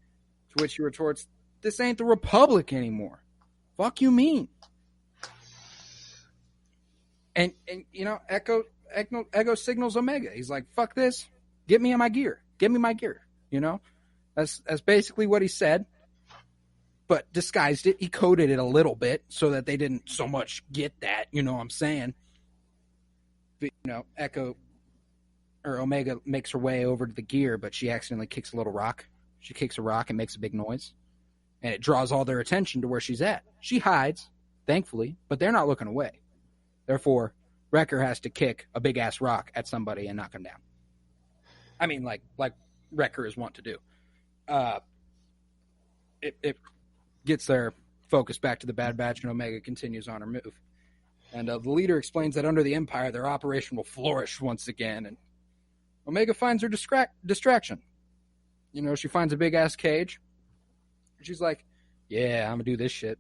To which he retorts, this ain't the Republic anymore. Fuck you mean? And Echo signals Omega. He's like, fuck this. Get me in my gear. Give me my gear. That's basically what he said, but disguised it. He coded it a little bit so that they didn't so much get that. You know what I'm saying? But, Echo or Omega makes her way over to the gear, but she accidentally kicks a little rock. She kicks a rock and makes a big noise, and it draws all their attention to where she's at. She hides, thankfully, but they're not looking away. Therefore, Wrecker has to kick a big-ass rock at somebody and knock him down. I mean, like Wrecker is wont to do. It gets their focus back to the Bad Batch, and Omega continues on her move. And the leader explains that under the Empire, their operation will flourish once again, and Omega finds her distraction. She finds a big-ass cage, and she's like, yeah, I'm going to do this shit.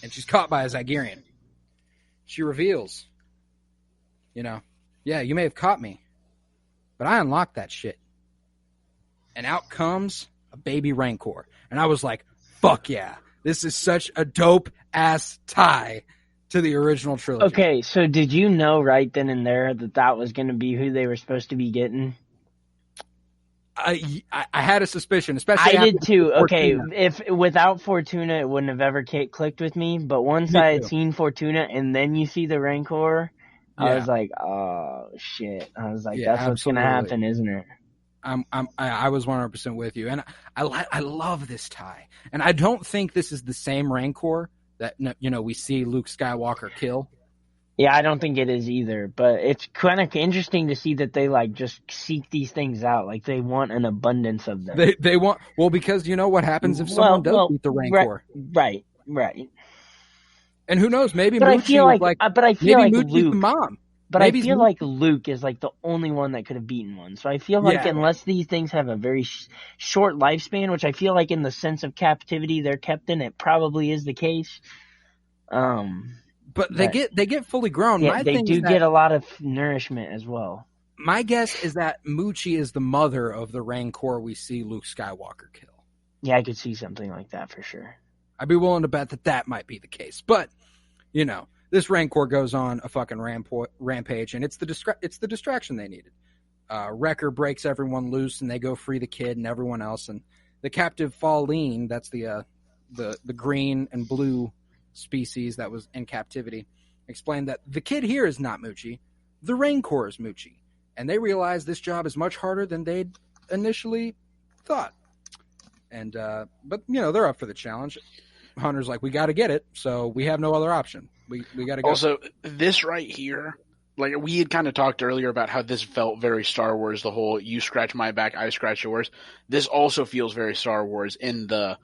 And she's caught by a Zygerian. She reveals, yeah, you may have caught me, but I unlocked that shit. And out comes a baby Rancor. And I was like, fuck yeah, this is such a dope-ass tie to the original trilogy. Okay, so did you know right then and there that was going to be who they were supposed to be getting? I had a suspicion, especially I did too. Fortuna. Okay, if without Fortuna, it wouldn't have ever clicked with me. But once I had seen Fortuna, and then you see the Rancor, I was like, "Oh shit!" I was like, "That's what's gonna happen, isn't it?" I was 100% with you, and I love this tie, and I don't think this is the same Rancor that we see Luke Skywalker kill. Yeah, I don't think it is either, but it's kind of interesting to see that they just seek these things out. Like they want an abundance of them. They want, because what happens if someone does beat the Rancor? Right. And who knows? Maybe but Mucci I feel like, but I feel like Mucci's Luke, the mom. But Maybe I feel like Luke is the only one that could have beaten one. So I feel like unless these things have a very short lifespan, which I feel like in the sense of captivity they're kept in, it probably is the case. But they get fully grown. Yeah, they do get a lot of nourishment as well. My guess is that Mucci is the mother of the Rancor we see Luke Skywalker kill. Yeah, I could see something like that for sure. I'd be willing to bet that might be the case. But, this Rancor goes on a fucking rampage, and it's the distraction they needed. Wrecker breaks everyone loose, and they go free the kid and everyone else. And the captive Falleen, that's the green and blue species that was in captivity, explained that the kid here is not Mucci, the Rancor is Mucci, and they realize this job is much harder than they'd initially thought. And but they're up for the challenge. Hunter's like, we got to get it, so we have no other option. We got to go. Also, this right here, we had kind of talked earlier about how this felt very Star Wars. The whole "you scratch my back, I scratch yours." This also feels very Star Wars in the,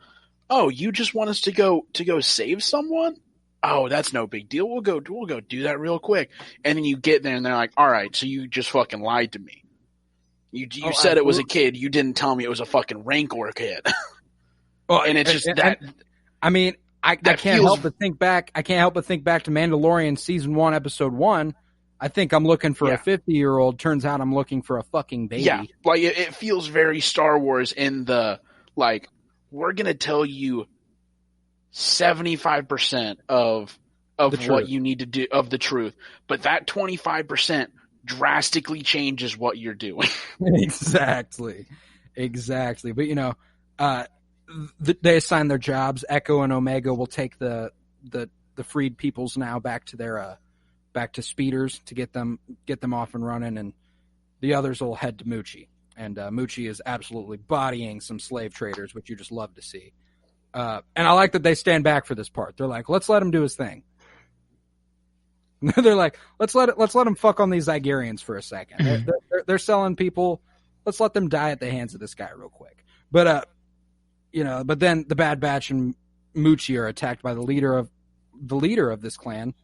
oh, you just want us to go save someone? oh, that's no big deal. We'll go do that real quick. And then you get there and they're like, all right, so you just fucking lied to me. You said absolutely. It was a kid. You didn't tell me it was a fucking Rancor kid. And it's just that. I mean, I can't help but think back. I can't help but think back to Mandalorian season 1, episode 1. I think I'm looking for a 50-year-old. Turns out I'm looking for a fucking baby. Yeah, like it feels very Star Wars in the like. We're gonna tell you 75% of what you need to do of the truth, but that 25% drastically changes what you're doing. Exactly. But they assign their jobs. Echo and Omega will take the freed peoples now back to speeders to get them off and running, and the others will head to Moochie. And Moochie is absolutely bodying some slave traders, which you just love to see. And I like that they stand back for this part. They're like, let's let him do his thing. They're like, let's let him fuck on these Zygerians for a second. They're selling people. Let's let them die at the hands of this guy real quick. But but then the Bad Batch and Moochie are attacked by the leader of this clan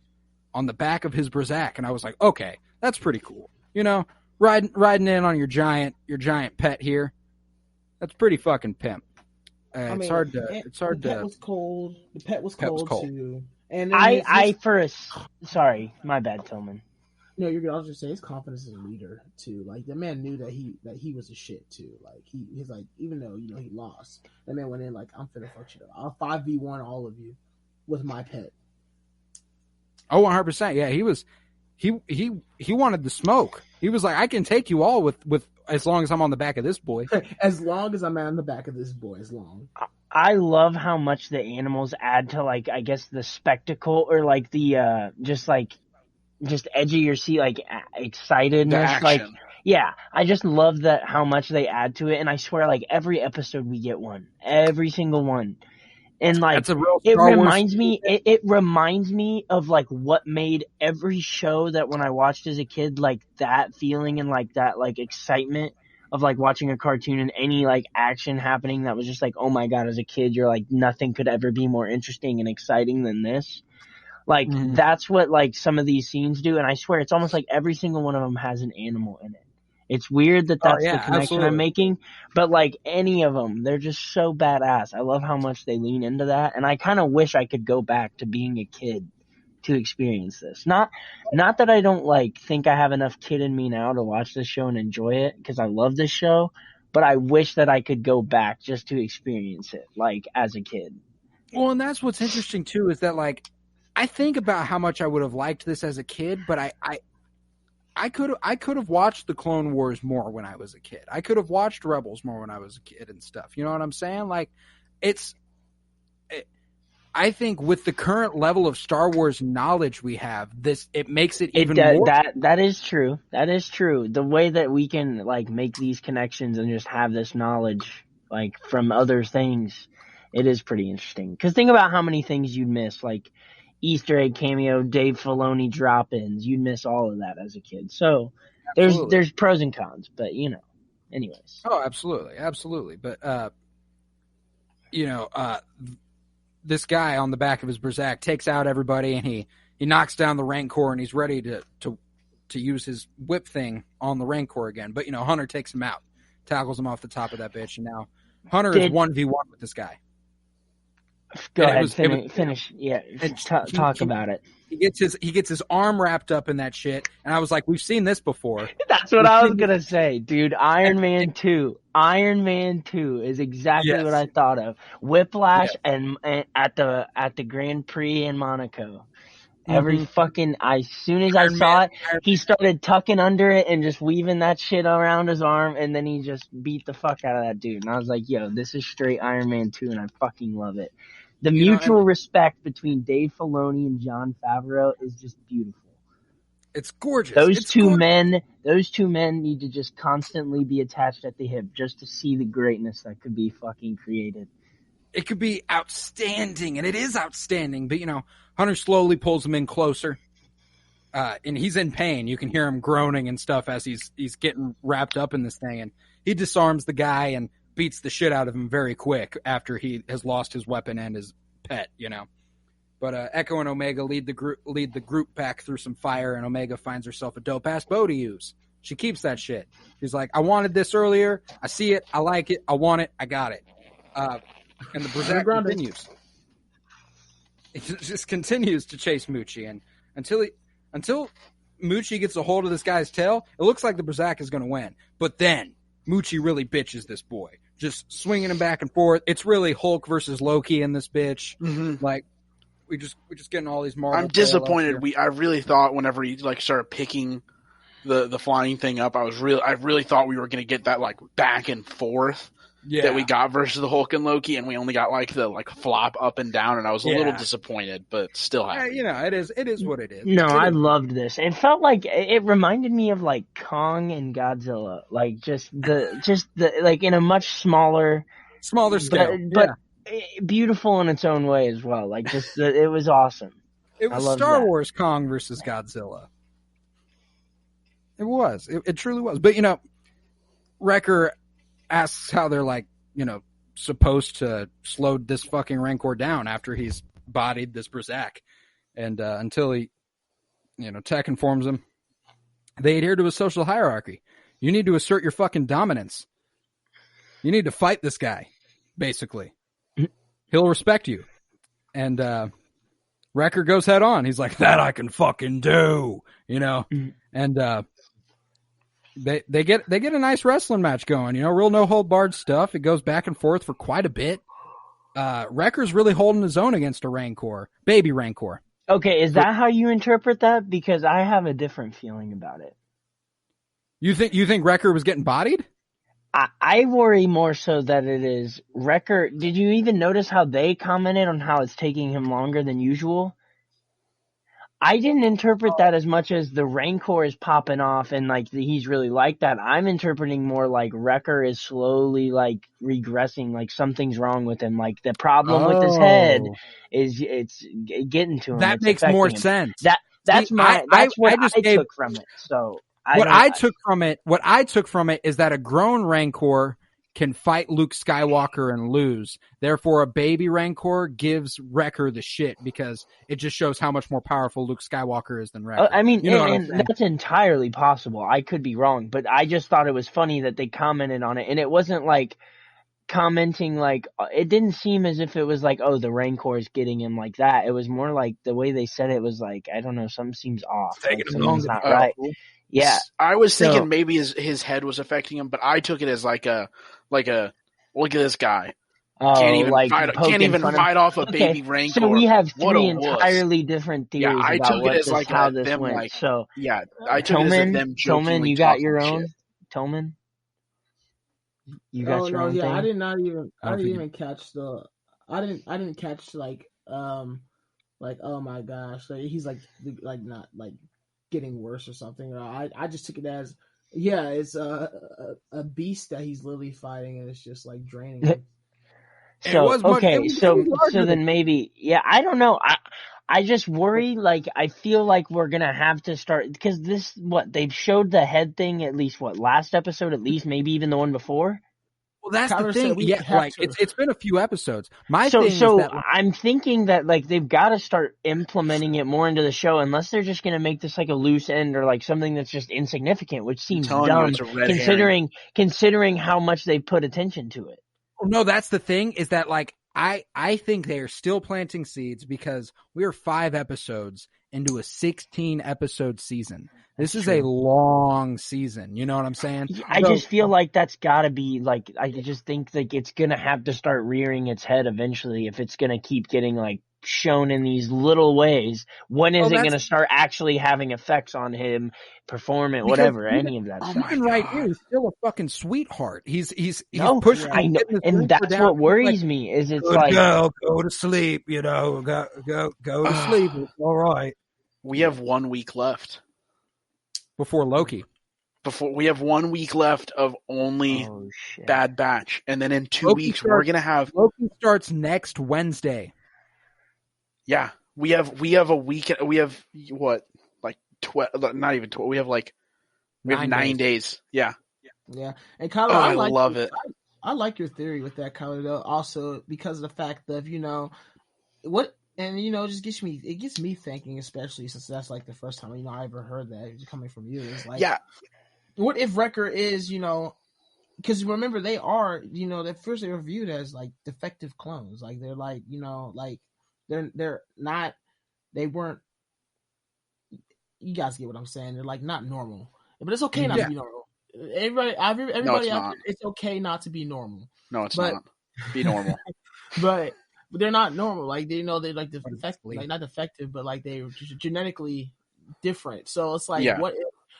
on the back of his Brazak, and I was like, okay, that's pretty cool. Riding in on your giant pet here. That's pretty fucking pimp. It's hard to. The pet was cold. The pet was cold too. And sorry, my bad, Tillman. No, you're good. I was just saying his confidence as a leader too. Like the man knew that he was a shit too. Like he's like, even though he lost, that man went in like, I'm finna fuck shit up. I'll 5v1 all of you with my pet. Oh, 100%. Yeah, he wanted the smoke. He was like, I can take you all with as long as I'm on the back of this boy. As long as I'm on the back of this boy, as long. I love how much the animals add to, like, I guess the spectacle or like the just edge of your seat, like excitedness. Like, yeah, I just love that how much they add to it. And I swear, like every episode we get one, every single one. And like it reminds me of like what made every show that when I watched as a kid, like that feeling and like that like excitement of like watching a cartoon and any like action happening that was just like, oh my God, as a kid, you're like, nothing could ever be more interesting and exciting than this. Like that's what like some of these scenes do. And I swear it's almost like every single one of them has an animal in it. It's weird that that's the connection absolutely. I'm making, but like any of them, they're just so badass. I love how much they lean into that, and I kind of wish I could go back to being a kid to experience this. Not that I don't like think I have enough kid in me now to watch this show and enjoy it because I love this show, but I wish that I could go back just to experience it like as a kid. Well, and that's what's interesting too is that like I think about how much I would have liked this as a kid, but I could have watched the Clone Wars more when I was a kid. I could have watched Rebels more when I was a kid and stuff. You know what I'm saying? Like, I think with the current level of Star Wars knowledge we have, it makes it even more. That is true. That is true. The way that we can like make these connections and just have this knowledge like from other things, it is pretty interesting. Because think about how many things you'd miss, like Easter egg cameo, Dave Filoni drop-ins. You'd miss all of that as a kid. So there's pros and cons, but anyways. Oh, absolutely. But this guy on the back of his Brazak takes out everybody, and he knocks down the Rancor, and he's ready to use his whip thing on the Rancor again. But Hunter takes him out, tackles him off the top of that bitch, and now Hunter is 1v1 with this guy. Go ahead, finish. Yeah, talk about it. He gets his arm wrapped up in that shit, and I was like, we've seen this before. That's what I was gonna say, dude. Iron Man 2 is exactly what I thought of. Whiplash and at the Grand Prix in Monaco. Every fucking, as soon as I saw it, he started tucking under it and just weaving that shit around his arm, and then he just beat the fuck out of that dude. And I was like, yo, this is straight Iron Man 2, and I fucking love it. The mutual respect between Dave Filoni and Jon Favreau is just beautiful. It's gorgeous. Those two men need to just constantly be attached at the hip just to see the greatness that could be fucking created. It could be outstanding, and it is outstanding. But, Hunter slowly pulls him in closer, and he's in pain. You can hear him groaning and stuff as he's getting wrapped up in this thing. And he disarms the guy and beats the shit out of him very quick after he has lost his weapon and his pet, But Echo and Omega lead the group back through some fire, and Omega finds herself a dope ass bow to use. She keeps that shit. She's like, I wanted this earlier. I see it. I like it. I want it. I got it. And the Berserk continues. It just continues to chase Moochie, and until Moochie gets a hold of this guy's tail, it looks like the Berserk is going to win. But then Moochie really bitches this boy, just swinging him back and forth. It's really Hulk versus Loki in this bitch. Mm-hmm. Like we just getting all these Marvel. I'm disappointed. I really thought whenever he like started picking the flying thing up, I really thought we were going to get that like back and forth. Yeah. That we got versus the Hulk and Loki, and we only got like the flop up and down, and I was a little disappointed, but still happy. Yeah, it is what it is. No, I loved this. It felt like it reminded me of like Kong and Godzilla, like just the like in a much smaller scale, but beautiful in its own way as well. Like it was awesome. It was Star Wars Kong versus Godzilla. It was. It truly was. But Wrecker asks how they're like, supposed to slow this fucking Rancor down after he's bodied this Berserk. And until he, Tech informs him, they adhere to a social hierarchy. You need to assert your fucking dominance. You need to fight this guy, basically. He'll respect you. And Wrecker goes head on. He's like, that I can fucking do, And They get a nice wrestling match going, real no hold barred stuff. It goes back and forth for quite a bit. Wrecker's really holding his own against a Rancor, baby Rancor. Okay, is that how you interpret that? Because I have a different feeling about it. You think Wrecker was getting bodied? I worry more so that it is Wrecker. Did you even notice how they commented on how it's taking him longer than usual? I didn't interpret that as much as the Rancor is popping off and like he's really like that. I'm interpreting more like Wrecker is slowly like regressing, like something's wrong with him. Like the problem with his head is it's getting to him. That makes more sense. That's what I took from it. So what I took from it is that a grown Rancor can fight Luke Skywalker and lose. Therefore, a baby Rancor gives Wrecker the shit because it just shows how much more powerful Luke Skywalker is than Wrecker. I mean, and that's entirely possible. I could be wrong, but I just thought it was funny that they commented on it, and it wasn't like commenting like it didn't seem as if it was like, oh, the Rancor is getting him like that. It was more like the way they said it was like, I don't know, something seems off. Like, something's not right. Yeah, I was thinking maybe his head was affecting him, but I took it as like a look at this guy. Can't even fight off a baby Rancor. So we have three entirely different theories about how this went. Like, so I took it as them Tillman, you got your own? Tillman? You got your own thing? I didn't even catch I didn't catch like oh my gosh, like he's like not like getting worse or something. I just took it as it's a beast that he's literally fighting, and it's just like draining him. So then maybe I don't know. I just worry. Like I feel like we're gonna have to start because they've showed the head thing at least last episode at least, maybe even the one before. Well, that's the thing. It's been a few episodes. I'm thinking that like they've got to start implementing it more into the show, unless they're just going to make this like a loose end or like something that's just insignificant, which seems dumb considering how much they put attention to it. No, that's the thing. Is that like I think they are still planting seeds because we are 5 episodes into a 16 episode season. This is a long season. You know what I'm saying? I just feel like that's got to be like, I just think like it's going to have to start rearing its head eventually if it's going to keep getting like shown in these little ways. When is it going to start actually having effects on him, performance, whatever, any of that stuff? Right here, he's still a fucking sweetheart. He's pushing. I know, and that's what worries me. Is it's like go to sleep. Go to sleep. It's all right. We have 1 week left before Loki. We have 1 week left of only Bad Batch, and then in 2 weeks we're gonna have Loki starts next Wednesday. Yeah, we have a week. We have what, like 12? Not even 12. We have 9 days. Yeah. And Kyler, I love it. I like your theory with that, Kyler. Though also because of the fact that what And it gets me thinking, especially since that's like the first time I ever heard that coming from you. It's like, what if Wrecker is because remember they are at first they were viewed as like defective clones, like they're like like they're not, they weren't, you guys get what I'm saying, they're like not normal, but it's okay not to be normal. Everybody no, it's okay not to be normal. No, it's not. Be normal. but they're not normal. Like they're like defective, like not defective, but like they're genetically different. So it's like,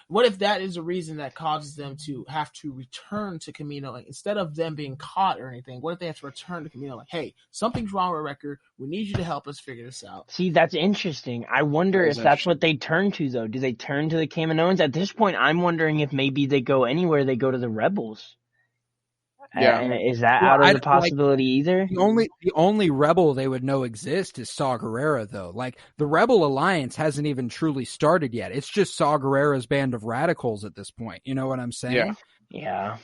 what if that is a reason that causes them to have to return to Kamino? Like, instead of them being caught or anything, what if they have to return to Kamino? Like, hey, something's wrong with Wrecker. We need you to help us figure this out. See, that's interesting. I wonder if that's what they turn to, though. Do they turn to the Kaminoans? At this point, I'm wondering if maybe they go anywhere. They go to the Rebels. Yeah. Is that out of the possibility either? The only rebel they would know exists is Saw Gerrera, though. Like, the Rebel Alliance hasn't even truly started yet. It's just Saw Gerrera's band of radicals at this point. You know what I'm saying? Yeah.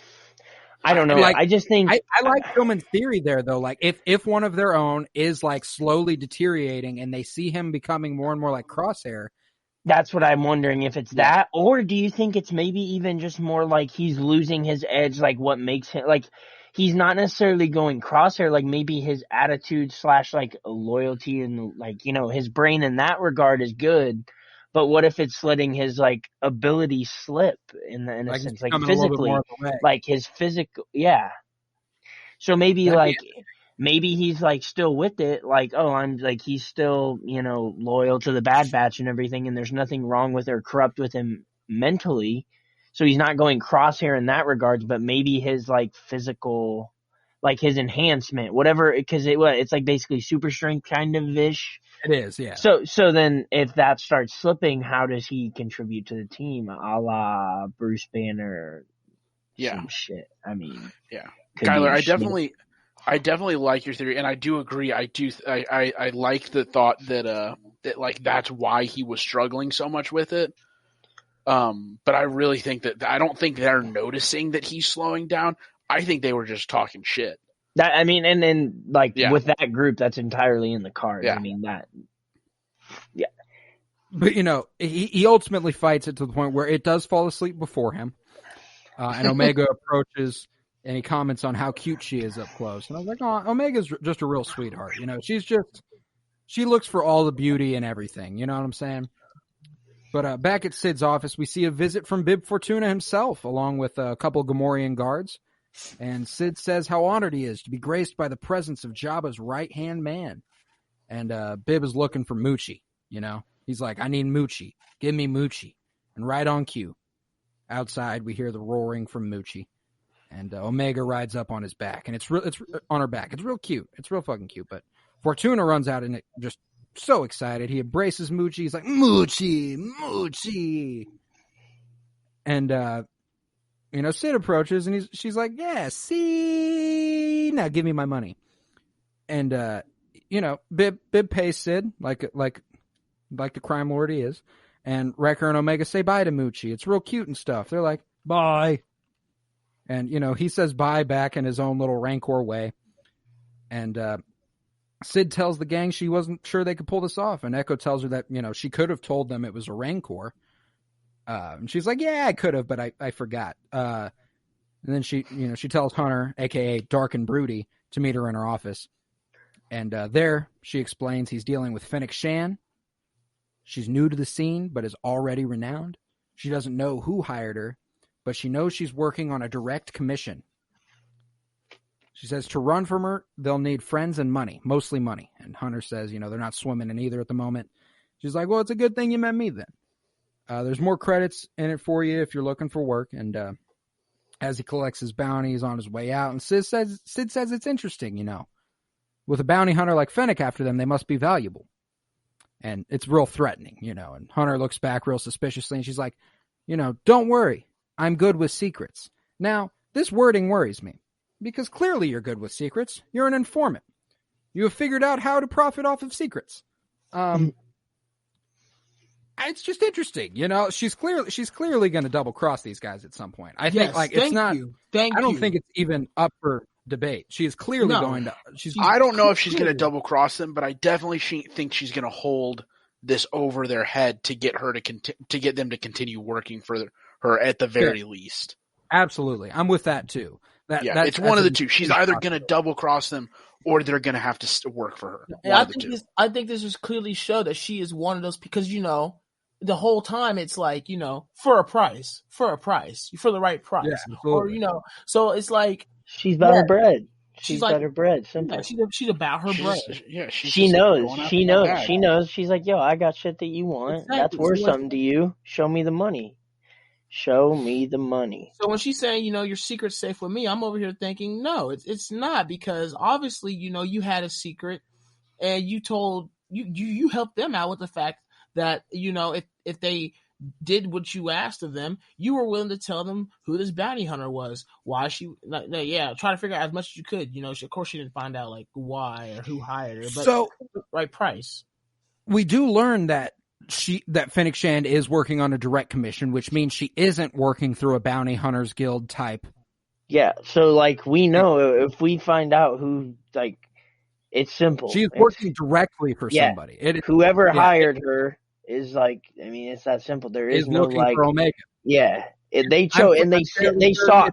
I don't know. I just think I like Pillman's theory there, though. Like, if one of their own is like slowly deteriorating and they see him becoming more and more like Crosshair. That's what I'm wondering, if it's that, or do you think it's maybe even just more like he's losing his edge, like what makes him, like he's not necessarily going Crosshair, like maybe his attitude / like loyalty and like, his brain in that regard is good, but what if it's letting his like ability slip in a sense, like physically, like his physical, So maybe maybe he's like still with it, like, oh, I'm like, he's still, loyal to the Bad Batch and everything, and there's nothing wrong with or corrupt with him mentally. So he's not going Crosshair in that regards, but maybe his like physical, like his enhancement, whatever, because it's like basically super strength kind of ish. It is, yeah. So then if that starts slipping, how does he contribute to the team? A la Bruce Banner. Some shit. I mean, Kyler, I definitely like your theory, and I do agree. I like the thought that like that's why he was struggling so much with it. But I really think that I don't think they're noticing that he's slowing down. I think they were just talking shit. That, I mean, and then like with that group, that's entirely in the cards. I mean that. Yeah. But he ultimately fights it to the point where it does fall asleep before him, and Omega approaches. And he comments on how cute she is up close. And I was like, oh, Omega's just a real sweetheart. She looks for all the beauty and everything. You know what I'm saying? But back at Sid's office, we see a visit from Bib Fortuna himself, along with a couple of Gamorrean guards. And Sid says how honored he is to be graced by the presence of Jabba's right-hand man. And Bib is looking for Moochie, He's like, I need Moochie. Give me Moochie. And right on cue, outside, we hear the roaring from Moochie. And Omega rides up on his back, and it's on her back. It's real cute. It's real fucking cute. But Fortuna runs out and just so excited. He embraces Moochie. He's like, Moochie, Moochie. And Sid approaches, and she's like, yeah, see, now give me my money. And Bib pays Sid like the crime lord he is. And Wrecker and Omega say bye to Moochie. It's real cute and stuff. They're like, bye. And, he says bye back in his own little Rancor way. And Sid tells the gang she wasn't sure they could pull this off. And Echo tells her that, she could have told them it was a Rancor. And she's like, yeah, I could have, but I forgot. And then she tells Hunter, a.k.a. Dark and Broody, to meet her in her office. And there, she explains he's dealing with Fennec Shan. She's new to the scene, but is already renowned. She doesn't know who hired her, but she knows she's working on a direct commission. She says to run from her, they'll need friends and money, mostly money. And Hunter says, they're not swimming in either at the moment. She's like, well, it's a good thing you met me then. There's more credits in it for you if you're looking for work. And as he collects his bounty, he's on his way out. And Sid says it's interesting, With a bounty hunter like Fennec after them, they must be valuable. And it's real threatening, And Hunter looks back real suspiciously, and she's like, don't worry. I'm good with secrets. Now, this wording worries me, because clearly you're good with secrets. You're an informant. You have figured out how to profit off of secrets. It's just interesting, She's clearly going to double cross these guys at some point. I think it's not. I don't think it's even up for debate. She is clearly going to. I don't know if she's going to double cross them, but I definitely think she's going to hold this over their head to get her to get them to continue working for her at the very least. Absolutely, I'm with that too. It's one of the two. She's either going to double cross them or they're going to have to work for her. And I think this is clearly show that she is one of those, because the whole time it's like, for a price, for the right price, or so it's like she's better bread. She's like, better bread. Simple. Yeah, she's about her bread. She knows. She's like, yo, I got shit that you want. Exactly. That's worth something to you. Show me the money. Show me the money. So when she's saying, your secret's safe with me, I'm over here thinking, no, it's not, because obviously, you had a secret, and you told you helped them out with the fact that, if they did what you asked of them, you were willing to tell them who this bounty hunter was, why she, try to figure out as much as you could. Of course she didn't find out like why or who hired her, but so right price. We do learn that Fennec Shand is working on a direct commission, which means she isn't working through a bounty hunters guild type. Yeah, so like we know if we find out who, like, it's simple. She's working directly for somebody. Whoever hired her is like, I mean, it's that simple. There is no looking like for Omega. Yeah, they chose and they sought.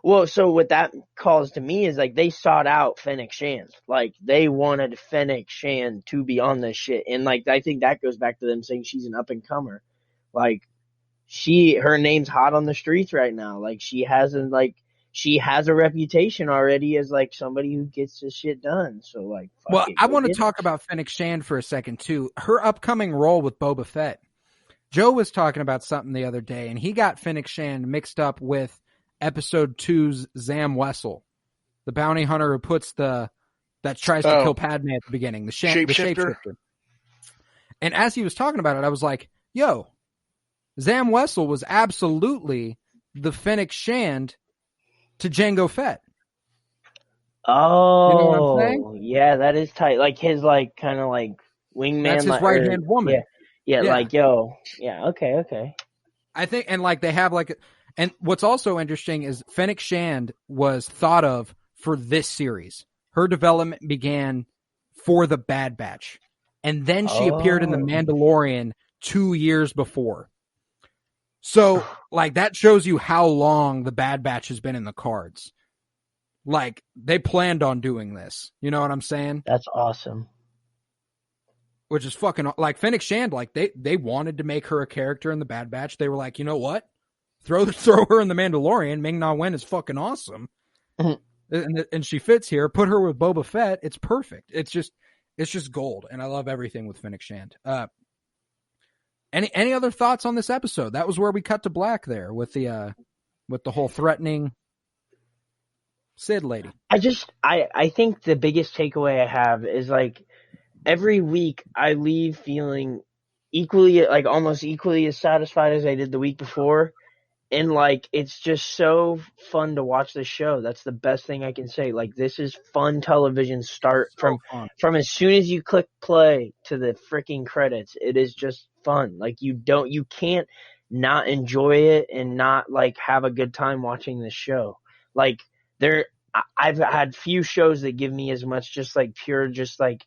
Well, so what that calls to me is like they sought out Fennec Shand. Like they wanted Fennec Shand to be on this shit, and like I think that goes back to them saying she's an up and comer. Like her name's hot on the streets right now. Like she has a reputation already as like somebody who gets this shit done. So like, I want to talk about Fennec Shand for a second too. Her upcoming role with Boba Fett. Joe was talking about something the other day, and he got Fennec Shand mixed up with Episode 2's Zam Wessel, the bounty hunter who tries to kill Padme at the beginning, the shapeshifter. And as he was talking about it, I was like, yo, Zam Wessel was absolutely the Fennec Shand to Jango Fett. Oh, you know what I'm saying? Yeah, that is tight. Like his kind of wingman. That's his right hand woman. Yeah, like yo. Yeah, okay. I think, and they have and what's also interesting is Fennec Shand was thought of for this series. Her development began for the Bad Batch, and then she appeared in The Mandalorian 2 years before. So, that shows you how long the Bad Batch has been in the cards. They planned on doing this. You know what I'm saying? That's awesome. Which is fucking, Fennec Shand, they wanted to make her a character in the Bad Batch. They were like, you know what? Throw her in The Mandalorian. Ming-Na Wen is fucking awesome. And she fits here. Put her with Boba Fett. It's perfect. It's just gold. And I love everything with Fennec Shand. Any other thoughts on this episode? That was where we cut to black there with the whole threatening Sid lady. I think the biggest takeaway I have is every week I leave feeling equally, almost equally as satisfied as I did the week before. And it's just so fun to watch this show. That's the best thing I can say. This is fun television from as soon as you click play to the freaking credits. It is just fun. You can't not enjoy it and not have a good time watching this show. I've had few shows that give me as much just pure, just joy.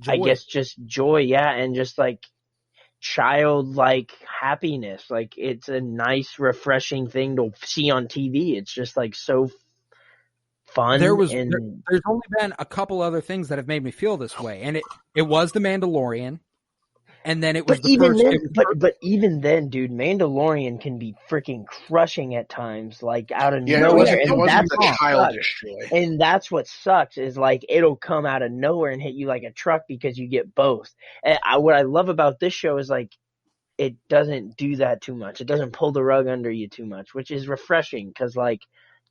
I guess just joy. Yeah. And just childlike happiness. It's a nice, refreshing thing to see on TV. It's just so fun. There's only been a couple other things that have made me feel this way, and it was The Mandalorian, and then it was but even then, dude, Mandalorian can be freaking crushing at times, out of nowhere. And that's what sucks is it'll come out of nowhere and hit you like a truck because you get both. And what I love about this show is it doesn't do that too much. It doesn't pull the rug under you too much, which is refreshing because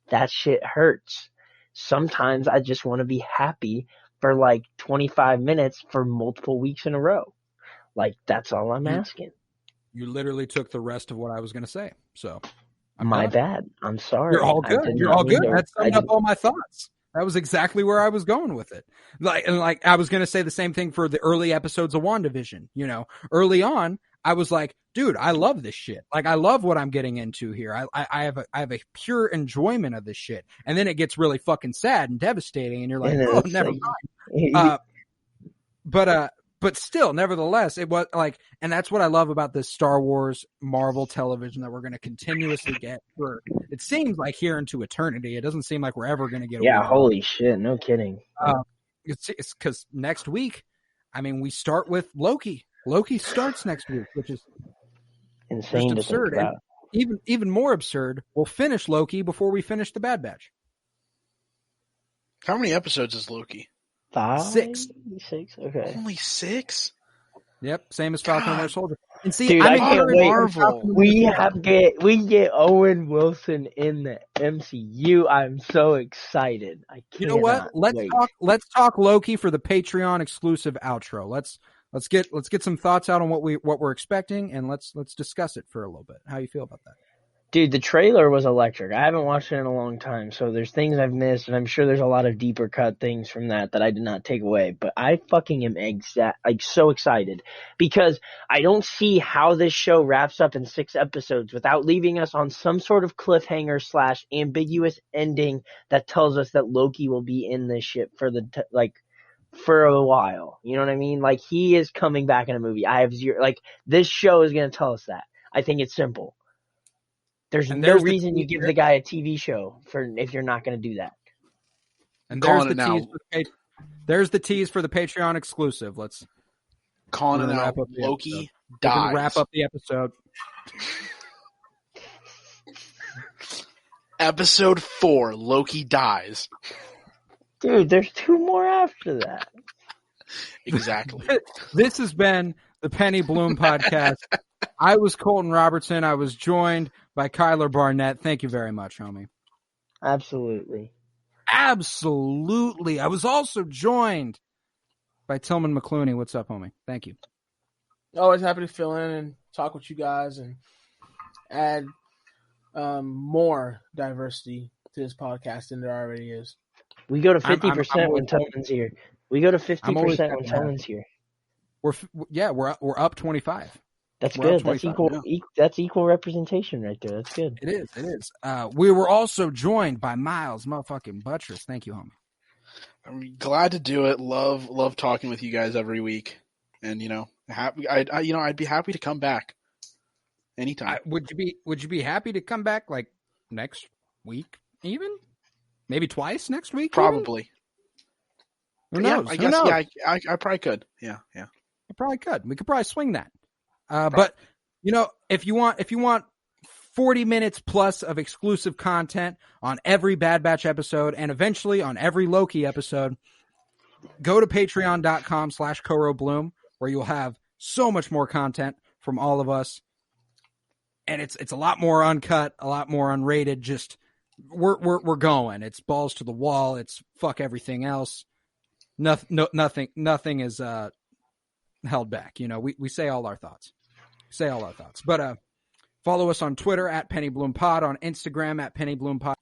that shit hurts. Sometimes I just want to be happy for 25 minutes for multiple weeks in a row. That's all I'm asking. You literally took the rest of what I was going to say. So, my bad. I'm sorry. You're all good. You're all good. That summed up all my thoughts. That was exactly where I was going with it. I was going to say the same thing for the early episodes of WandaVision. Early on, I was like, dude, I love this shit. Like, I love what I'm getting into here. I have a pure enjoyment of this shit. And then it gets really fucking sad and devastating, and you're like, oh, never mind. But still, nevertheless, it was like, and that's what I love about this Star Wars Marvel television that we're going to continuously get for, it seems like, here into eternity. It doesn't seem like we're ever going to get away. Yeah, holy shit, no kidding. It's because next week, I mean, we start with Loki. Loki starts next week, which is insane to think about. And even more absurd, we'll finish Loki before we finish the Bad Batch. How many episodes is Loki? 5? 6. 6? Okay. Only 6? Yep, same as Falcon and Winter Soldier. And see, dude, I can't wait. Marvel. We get Owen Wilson in the MCU. I'm so excited. I can't. You know what? Let's talk Loki for the Patreon exclusive outro. Let's get some thoughts out on what we're expecting, and let's discuss it for a little bit. How you feel about that? Dude, the trailer was electric. I haven't watched it in a long time, so there's things I've missed, and I'm sure there's a lot of deeper cut things from that I did not take away. But I fucking am so excited because I don't see how this show wraps up in 6 episodes without leaving us on some sort of cliffhanger / ambiguous ending that tells us that Loki will be in this shit for for a while. You know what I mean? Like, he is coming back in a movie. I have zero, this show is going to tell us that. I think it's simple. There's no reason you give the guy a TV show if you're not going to do that. And there's the tease for the Patreon exclusive. Let's calling it out. Loki dies. Wrap up the episode. Episode 4, Loki dies. Dude, there's 2 more after that. Exactly. This has been the Penny Bloom Podcast. I was Colton Robertson. I was joined by Kyler Barnett. Thank you very much, homie. Absolutely. I was also joined by Tillman McClooney. What's up, homie? Thank you. Always happy to fill in and talk with you guys and add more diversity to this podcast than there already is. We go to 50% when Tillman's here. We go to 50% when Tillman's here. We're up 25. That's good. That's equal representation right there. That's good. It is. We were also joined by Miles motherfucking Buttress. Thank you, homie. I'm glad to do it. Love talking with you guys every week, and I'd be happy to come back anytime. Would you be happy to come back next week, even maybe twice next week? Probably. Even? Who knows? Yeah, I guess. Knows? Yeah, I probably could. Yeah. I probably could. We could probably swing that. But if you want 40 minutes plus of exclusive content on every Bad Batch episode and eventually on every Loki episode, go to patreon.com/KoroBloom, where you'll have so much more content from all of us. And it's a lot more uncut, a lot more unrated. Just we're going. It's balls to the wall. It's fuck everything else. Nothing is held back. We say all our thoughts. But follow us on Twitter @PennyBloomPod, on Instagram @PennyBloomPod.